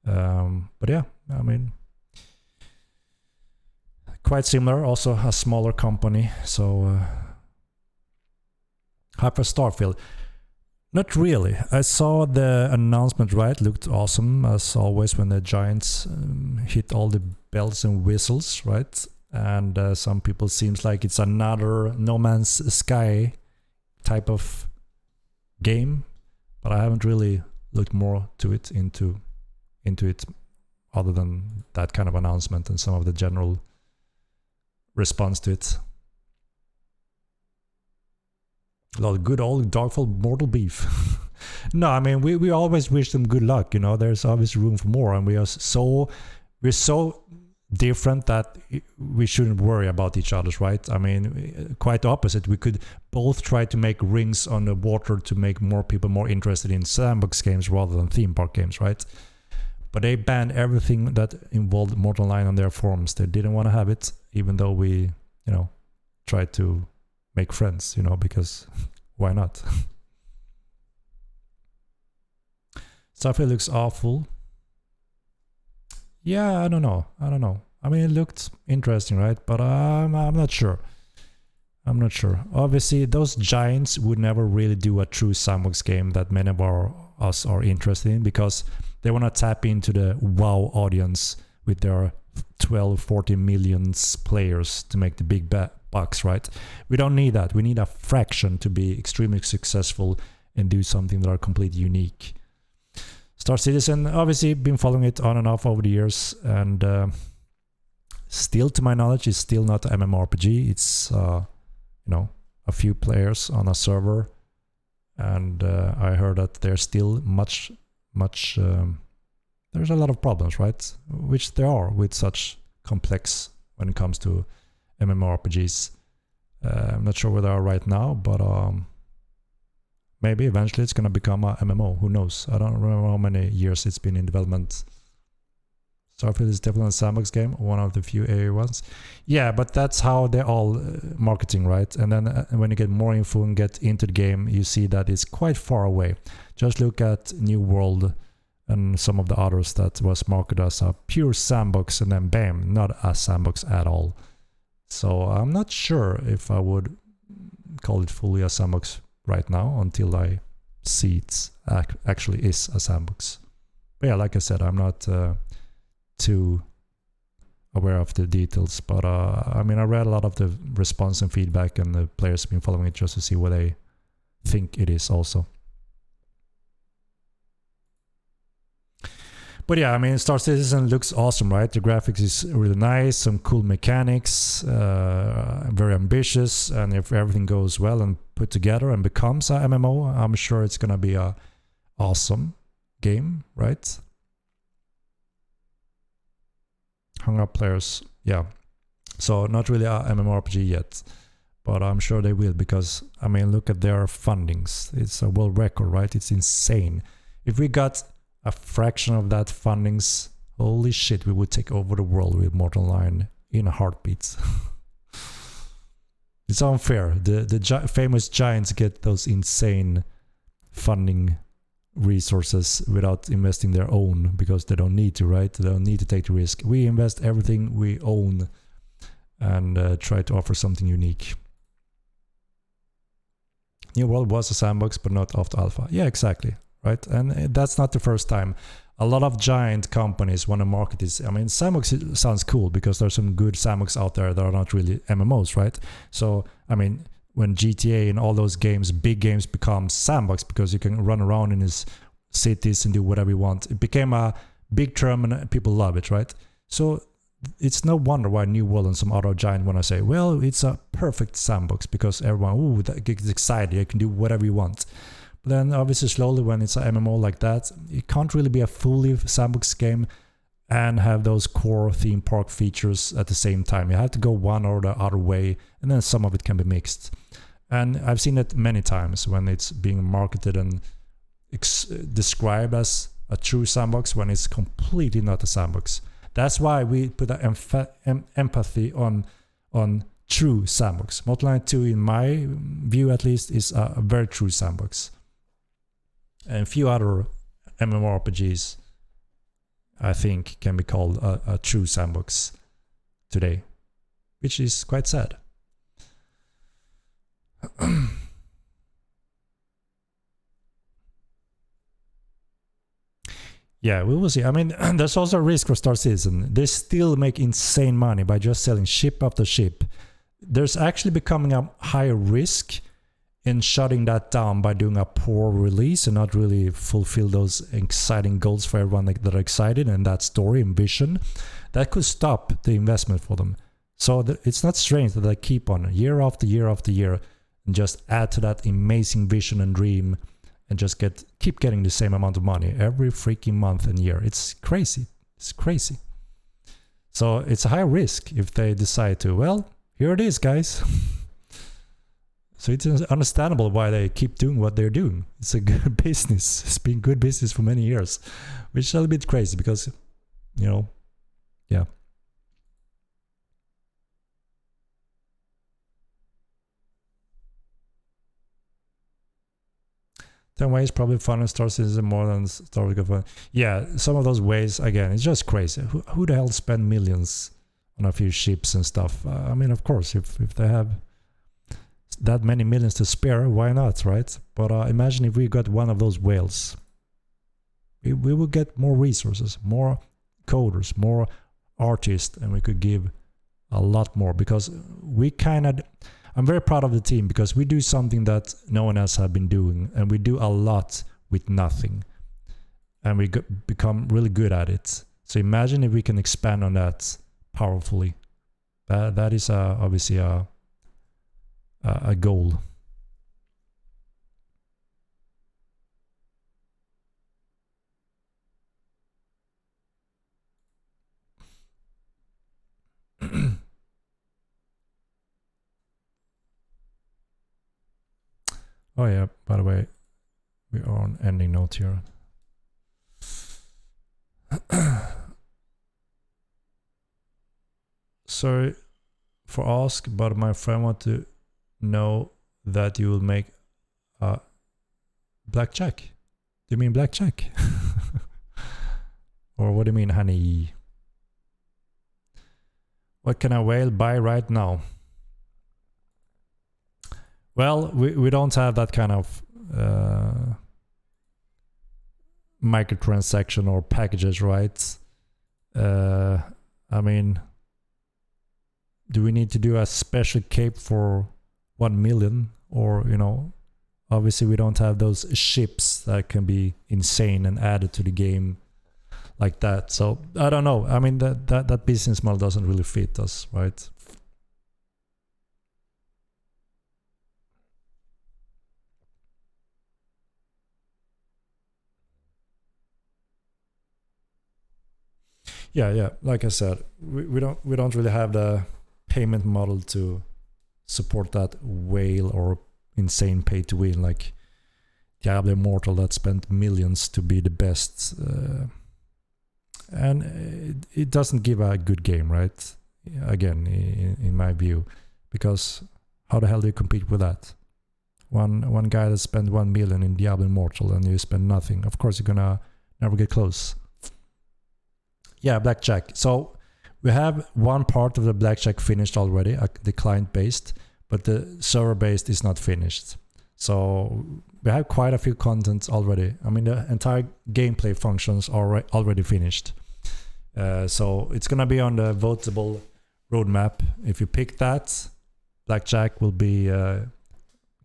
S1: But yeah, I mean, quite similar, also a smaller company. So Hyper Starfield, not really. I saw the announcement, right? Looked awesome as always when the giants hit all the bells and whistles, right? And some people seems like it's another No Man's Sky type of game, but I haven't really looked more to it into it, other than that kind of announcement and some of the general response to it. A lot of good old Darkfall Mortal beef. No, I mean, we always wish them good luck, you know. There's always room for more, and we're so different that we shouldn't worry about each other's, right? I mean, quite the opposite. We could both try to make rings on the water to make more people more interested in sandbox games rather than theme park games, right? But they banned everything that involved Mortal 9 on their forums. They didn't want to have it, even though we, you know, tried to make friends, you know, because why not? Starfield looks awful. Yeah, I don't know. I mean, it looked interesting, right? But I'm not sure. I'm not sure. Obviously, those giants would never really do a true sandbox game that many of us are interested in, because they want to tap into the WoW audience with their 12, 14 millions players to make the big bucks, right? We don't need that. We need a fraction to be extremely successful and do something that are completely unique. Star Citizen, obviously been following it on and off over the years, and still, to my knowledge, it's still not an MMORPG. It's a few players on a server, and I heard that there's still much there's a lot of problems, right? Which there are with such complex when it comes to MMORPGs. I'm not sure where they are right now, but maybe eventually it's gonna become a MMO. Who knows? I don't remember how many years it's been in development. Starfield is definitely a sandbox game, one of the few AA ones. Yeah, but that's how they're all marketing, right? And then when you get more info and get into the game, you see that it's quite far away. Just look at New World and some of the others that was marketed as a pure sandbox, and then bam, not a sandbox at all. So I'm not sure if I would call it fully a sandbox right now until I see it actually is a sandbox. But yeah, like I said, I'm not too aware of the details, but I mean, I read a lot of the response and feedback, and the players have been following it just to see what they think it is also. But yeah, I mean, Star Citizen looks awesome, right? The graphics is really nice, some cool mechanics, very ambitious, and if everything goes well and put together and becomes a MMO, I'm sure it's gonna be a awesome game, right? Hung up players, yeah. So not really a MMORPG yet, but I'm sure they will, because I mean, look at their fundings. It's a world record, right? It's insane. If we got a fraction of that fundings, holy shit, we would take over the world with Mortal Line in a heartbeat. It's unfair. The famous giants get those insane funding resources without investing their own, because they don't need to, right? They don't need to take the risk. We invest everything we own and try to offer something unique. New World was a sandbox, but not after alpha. Yeah, exactly. Right, and that's not the first time. A lot of giant companies want to market this. I mean, sandbox sounds cool because there's some good sandbox out there that are not really MMOs, right? So, I mean, when GTA and all those games, big games, become sandbox because you can run around in these cities and do whatever you want, it became a big term and people love it, right? So it's no wonder why New World and some other giant want to say, well, it's a perfect sandbox because everyone that gets excited, you can do whatever you want. But then obviously slowly, when it's an MMO like that, it can't really be a fully sandbox game and have those core theme park features at the same time. You have to go one or the other way, and then some of it can be mixed. And I've seen it many times when it's being marketed and described as a true sandbox when it's completely not a sandbox. That's why we put an empathy on true sandbox. Mortal Line 2, in my view at least, is a very true sandbox. And a few other MMORPGs, I think, can be called a true sandbox today, which is quite sad. Yeah, we will see. I mean, there's also a risk for Star Citizen. They still make insane money by just selling ship after ship. There's actually becoming a higher risk in shutting that down by doing a poor release and not really fulfill those exciting goals for everyone that are excited and that story and vision. That could stop the investment for them. So it's not strange that they keep on year after year after year and just add to that amazing vision and dream and just keep getting the same amount of money every freaking month and year. It's crazy. It's crazy. So it's a high risk if they decide to, well, here it is, guys. So it's understandable why they keep doing what they're doing. It's a good business. It's been good business for many years, which is a little bit crazy because, yeah. 10 ways probably fun and Star Citizen more than Star Wars fun. Yeah, some of those ways, again, it's just crazy. Who the hell spend millions on a few ships and stuff. I mean, of course, if they have that many millions to spare, why not, right? But imagine if we got one of those whales. We will get more resources, more coders, more artists, and we could give a lot more, because we kind of, I'm very proud of the team because we do something that no one else have been doing, and we do a lot with nothing, and we become really good at it. So imagine if we can expand on that powerfully. That is obviously a goal. Oh yeah, by the way, we are on ending note here. Sorry for ask, but my friend want to know that you will make a blackjack. Do you mean blackjack? Or what do you mean, honey? What can a whale buy right now? Well, we don't have that kind of microtransaction or packages, right? I mean, do we need to do a special cape for 1 million? Or, you know, obviously we don't have those ships that can be insane and added to the game like that. So I don't know. I mean, that business model doesn't really fit us, right? Yeah. Like I said, we don't really have the payment model to support that whale or insane pay to win like Diablo Immortal that spent millions to be the best, and it doesn't give a good game, right? Again, in my view, because how the hell do you compete with that? One guy that spent 1 million in Diablo Immortal and you spend nothing. Of course, you're gonna never get close. Yeah, blackjack. So we have one part of the blackjack finished already, the client-based, but the server-based is not finished. So we have quite a few contents already. I mean, the entire gameplay functions are already finished. So it's gonna be on the votable roadmap. If you pick that, blackjack will be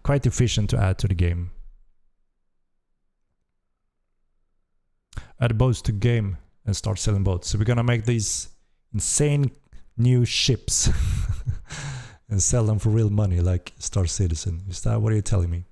S1: quite efficient to add to the game. Add boats to game and start selling boats. So we're gonna make these insane new ships and sell them for real money like Star Citizen. Is that what you're telling me?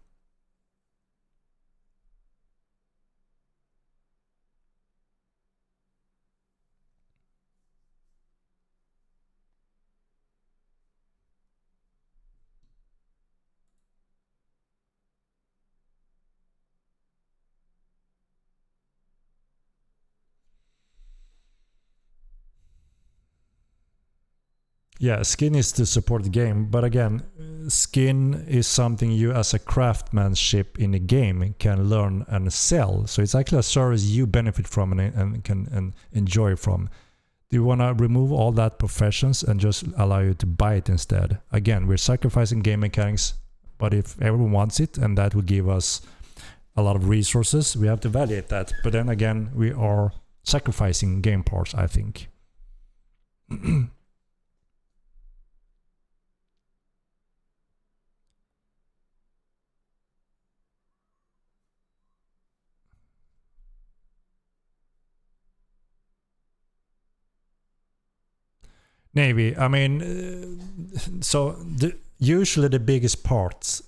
S1: Yeah, skin is to support the game, but again, skin is something you as a craftsmanship in a game can learn and sell. So it's actually a service you benefit from and can enjoy from. Do you want to remove all that professions and just allow you to buy it instead? Again, we're sacrificing game mechanics, but if everyone wants it and that will give us a lot of resources, we have to evaluate that. But then again, we are sacrificing game parts, I think. Navy, I mean, so usually the biggest part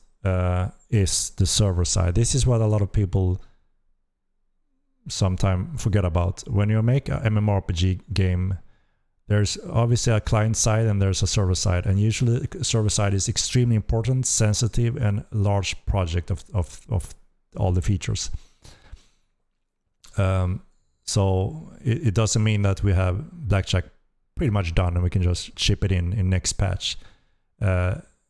S1: is the server side. This is what a lot of people sometimes forget about. When you make a MMORPG game, there's obviously a client side and there's a server side. And usually the server side is extremely important, sensitive, and large project of all the features. So it doesn't mean that we have Blackjack pretty much done and we can just ship it in next patch.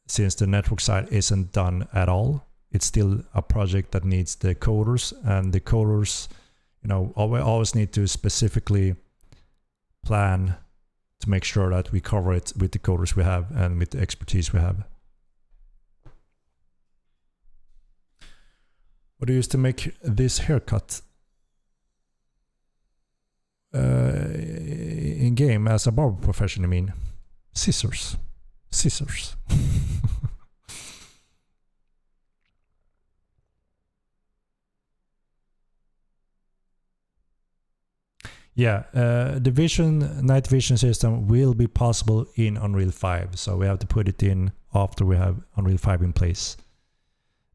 S1: Since the network side isn't done at all, it's still a project that needs the coders, and the coders, you know, always need to specifically plan to make sure that we cover it with the coders we have and with the expertise we have. What do you use to make this haircut? In game as a barber profession, I mean. Scissors. Scissors. Yeah, the night vision system will be possible in Unreal 5. So we have to put it in after we have Unreal 5 in place.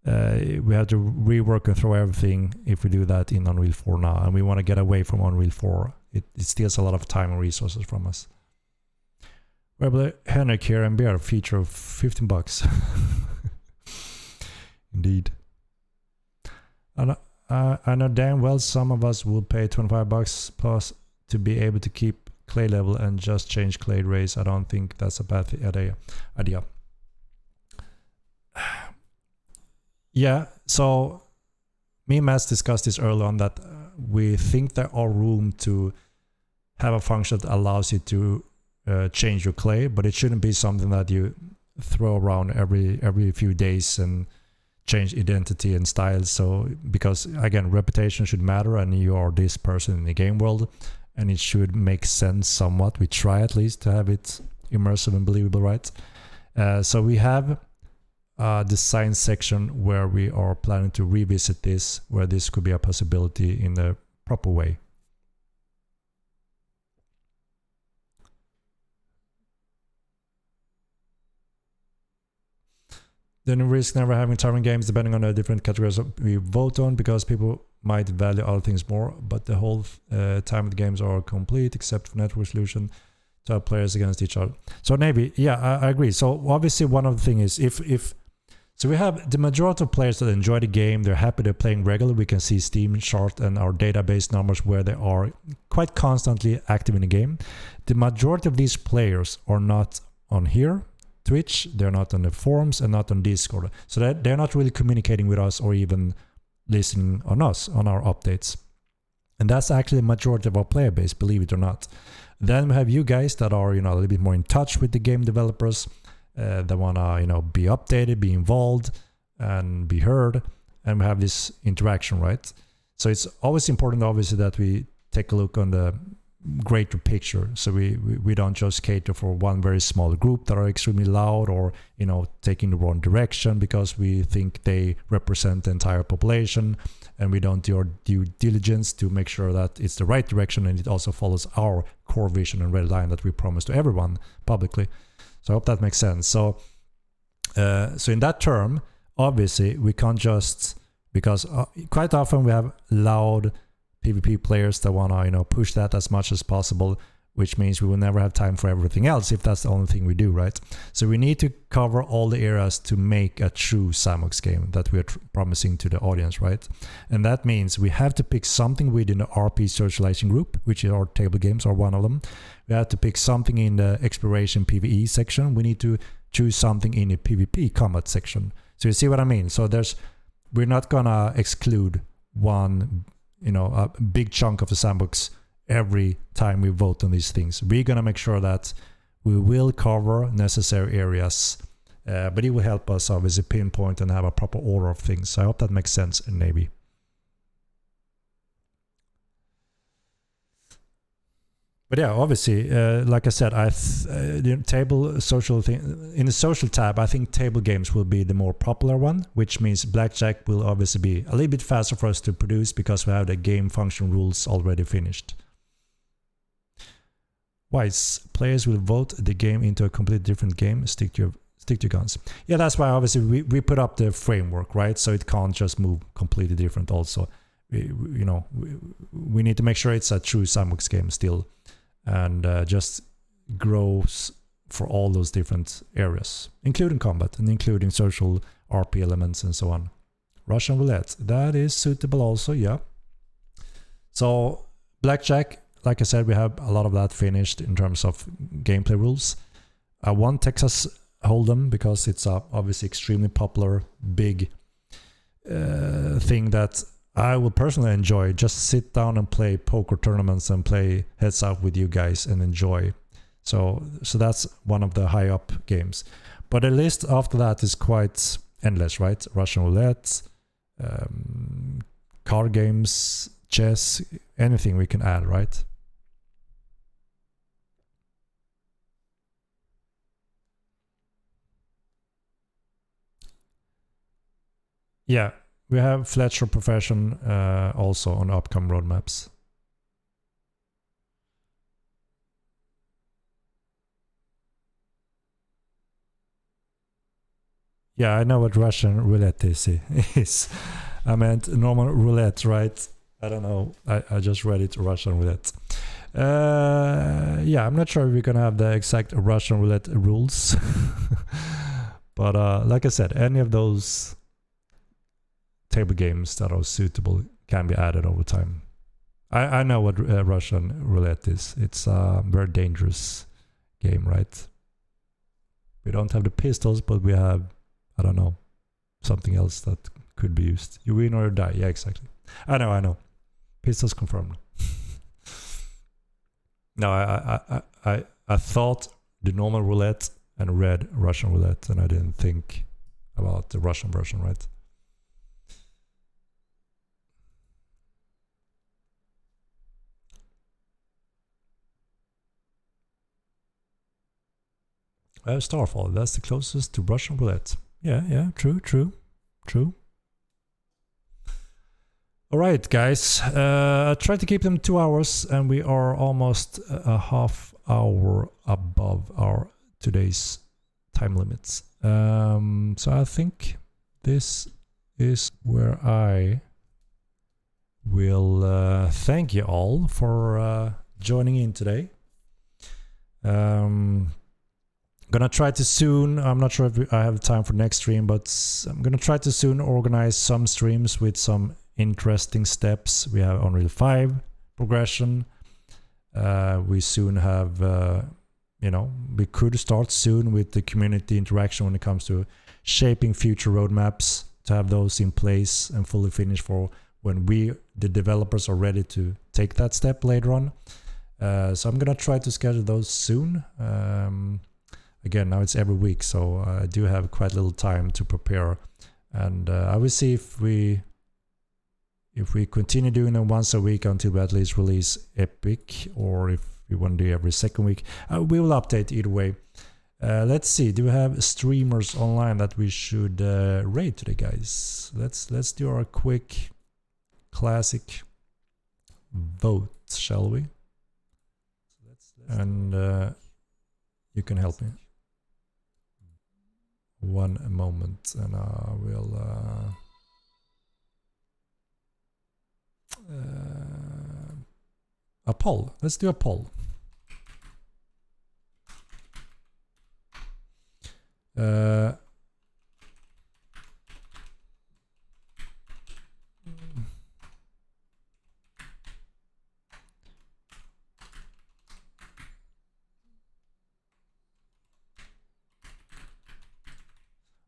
S1: We have to rework and throw everything if we do that in Unreal 4 now. And we want to get away from Unreal 4. It steals a lot of time and resources from us. Rebel Henrik here and beer feature of $15. Indeed. I know damn well some of us will pay $25 plus to be able to keep clay level and just change clay race. I don't think that's a bad idea. Yeah, so me and Matt discussed this earlier on that we think there are room to have a function that allows you to change your clay, but it shouldn't be something that you throw around every few days and change identity and style. So because again, reputation should matter, and you are this person in the game world, and it should make sense somewhat. We try at least to have it immersive and believable, right? So we have a design section where we are planning to revisit this, where this could be a possibility in the proper way. Then we risk never having time in games depending on the different categories we vote on, because people might value other things more, but the whole time of the games are complete except for network solution to have players against each other. So Nave, yeah, I agree. So obviously one of the things is so we have the majority of players that enjoy the game, they're happy they're playing regularly. We can see Steam chart and our database numbers where they are quite constantly active in the game. The majority of these players are not on here, Twitch, they're not on the forums and not on Discord. So they're not really communicating with us or even listening on us, on our updates. And that's actually the majority of our player base, believe it or not. Then we have you guys that are, a little bit more in touch with the game developers, that want to, be updated, be involved, and be heard. And we have this interaction, right? So it's always important, obviously, that we take a look on the greater picture. So we don't just cater for one very small group that are extremely loud or, taking the wrong direction because we think they represent the entire population. And we don't do our due diligence to make sure that it's the right direction and it also follows our core vision and red line that we promise to everyone publicly. So I hope that makes sense. So in that term, obviously, we can't just, because quite often we have loud PvP players that want to, push that as much as possible, which means we will never have time for everything else if that's the only thing we do, right? So we need to cover all the areas to make a true sandbox game that we are promising to the audience, right? And that means we have to pick something within the RP socializing group, which are table games are one of them. We have to pick something in the exploration PvE section. We need to choose something in the PvP combat section. So you see what I mean? So we're not gonna exclude one, a big chunk of the sandbox every time we vote on these things. We're gonna make sure that we will cover necessary areas, but it will help us obviously pinpoint and have a proper order of things. So I hope that makes sense in Navy. But yeah, obviously, like I said, table social thing in the social tab, I think table games will be the more popular one, which means blackjack will obviously be a little bit faster for us to produce because we have the game function rules already finished. Wise players will vote the game into a completely different game. Stick to your guns. Yeah, that's why obviously we put up the framework, right? So it can't just move completely different. Also, we need to make sure it's a true sandbox game still. And just grows for all those different areas, including combat and including social RP elements and so on. Russian roulette, that is suitable also, yeah. So blackjack, like I said, we have a lot of that finished in terms of gameplay rules. I want Texas Hold'em because it's a obviously extremely popular, big thing that I will personally enjoy. Just sit down and play poker tournaments and play heads up with you guys and enjoy. So that's one of the high up games. But the list after that is quite endless, right? Russian roulette, card games, chess, anything we can add, right? Yeah, we have Fletcher Profession also on the upcoming roadmaps. Yeah, I know what Russian roulette is. I meant normal roulette, right? I don't know. I just read it Russian roulette. Yeah, I'm not sure if we're gonna have the exact Russian roulette rules. But like I said, any of those table games that are suitable can be added over time. I know what Russian roulette is. It's a very dangerous game, right? We don't have the pistols, but we have, I don't know, something else that could be used. You win or you die. Yeah, exactly. I know. Pistols confirmed. No, I thought the normal roulette and read Russian roulette, and I didn't think about the Russian version, right? Starfall, that's the closest to Russian roulette. Yeah, true. Alright, guys, I tried to keep them 2 hours, and we are almost a half hour above our today's time limits. So I think this is where I will thank you all for joining in today. Gonna try to soon, I'm not sure if I have time for next stream, but I'm gonna try to soon organize some streams with some interesting steps. We have Unreal 5 progression. We soon have, we could start soon with the community interaction when it comes to shaping future roadmaps, to have those in place and fully finished for when we, the developers, are ready to take that step later on. So I'm gonna try to schedule those soon. Again, now it's every week, so I do have quite little time to prepare, and I will see if we continue doing them once a week until we at least release Epic, or if we want to do every second week. We will update either way. Let's see, do we have streamers online that we should rate today, guys? Let's do our quick classic vote, shall we? And you can help me. One moment, and I will a poll. Let's do a poll.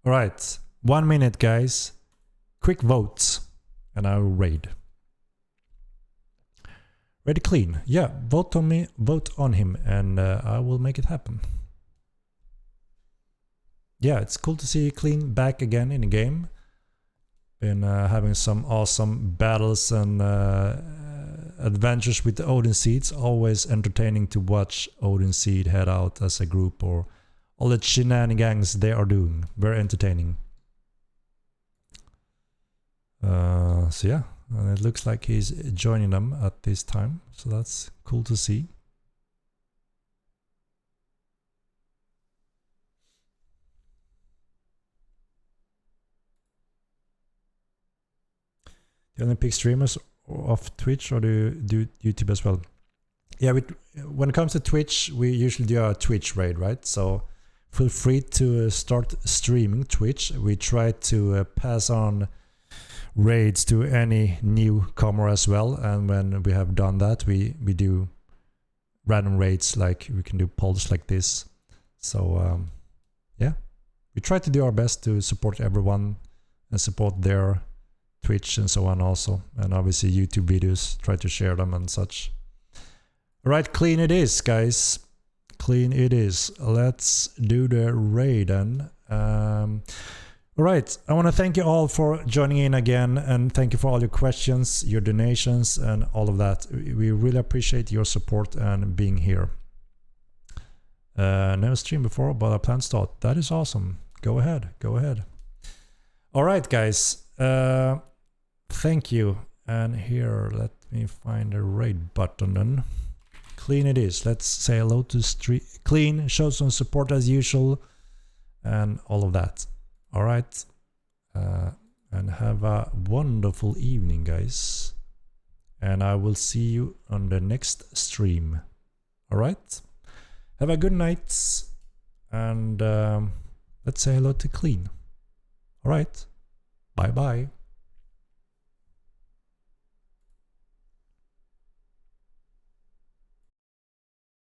S1: All right, 1 minute, guys. Quick votes, and I will raid. Ready, clean. Yeah, vote on me, vote on him, and I will make it happen. Yeah, it's cool to see Clean back again in the game. Been having some awesome battles and adventures with the Odin Seeds. Always entertaining to watch Odin Seed head out as a group, or all the shenanigans they are doing. Very entertaining. So yeah, and it looks like he's joining them at this time, so that's cool to see. Do you only pick streamers off Twitch, or do you do YouTube as well? Yeah, when it comes to Twitch, we usually do our Twitch raid, right? So feel free to start streaming Twitch. We try to pass on raids to any newcomer as well, and when we have done that, we do random raids, like we can do polls like this. So yeah, we try to do our best to support everyone and support their Twitch and so on also, and obviously YouTube videos, try to share them and such. All right, clean it is, guys. Clean it is. Let's do the raid then. All right, I want to thank you all for joining in again, and thank you for all your questions, your donations, and all of that. We really appreciate your support and being here. Never streamed before, but I plan to start. That is awesome. Go ahead, go ahead. All right, guys. Thank you. And here, let me find the raid button then. Clean it is. Let's say hello to Clean, show some support as usual, and all of that. All right. And have a wonderful evening, guys. And I will see you on the next stream. All right. Have a good night. And let's say hello to Clean. All right. Bye-bye.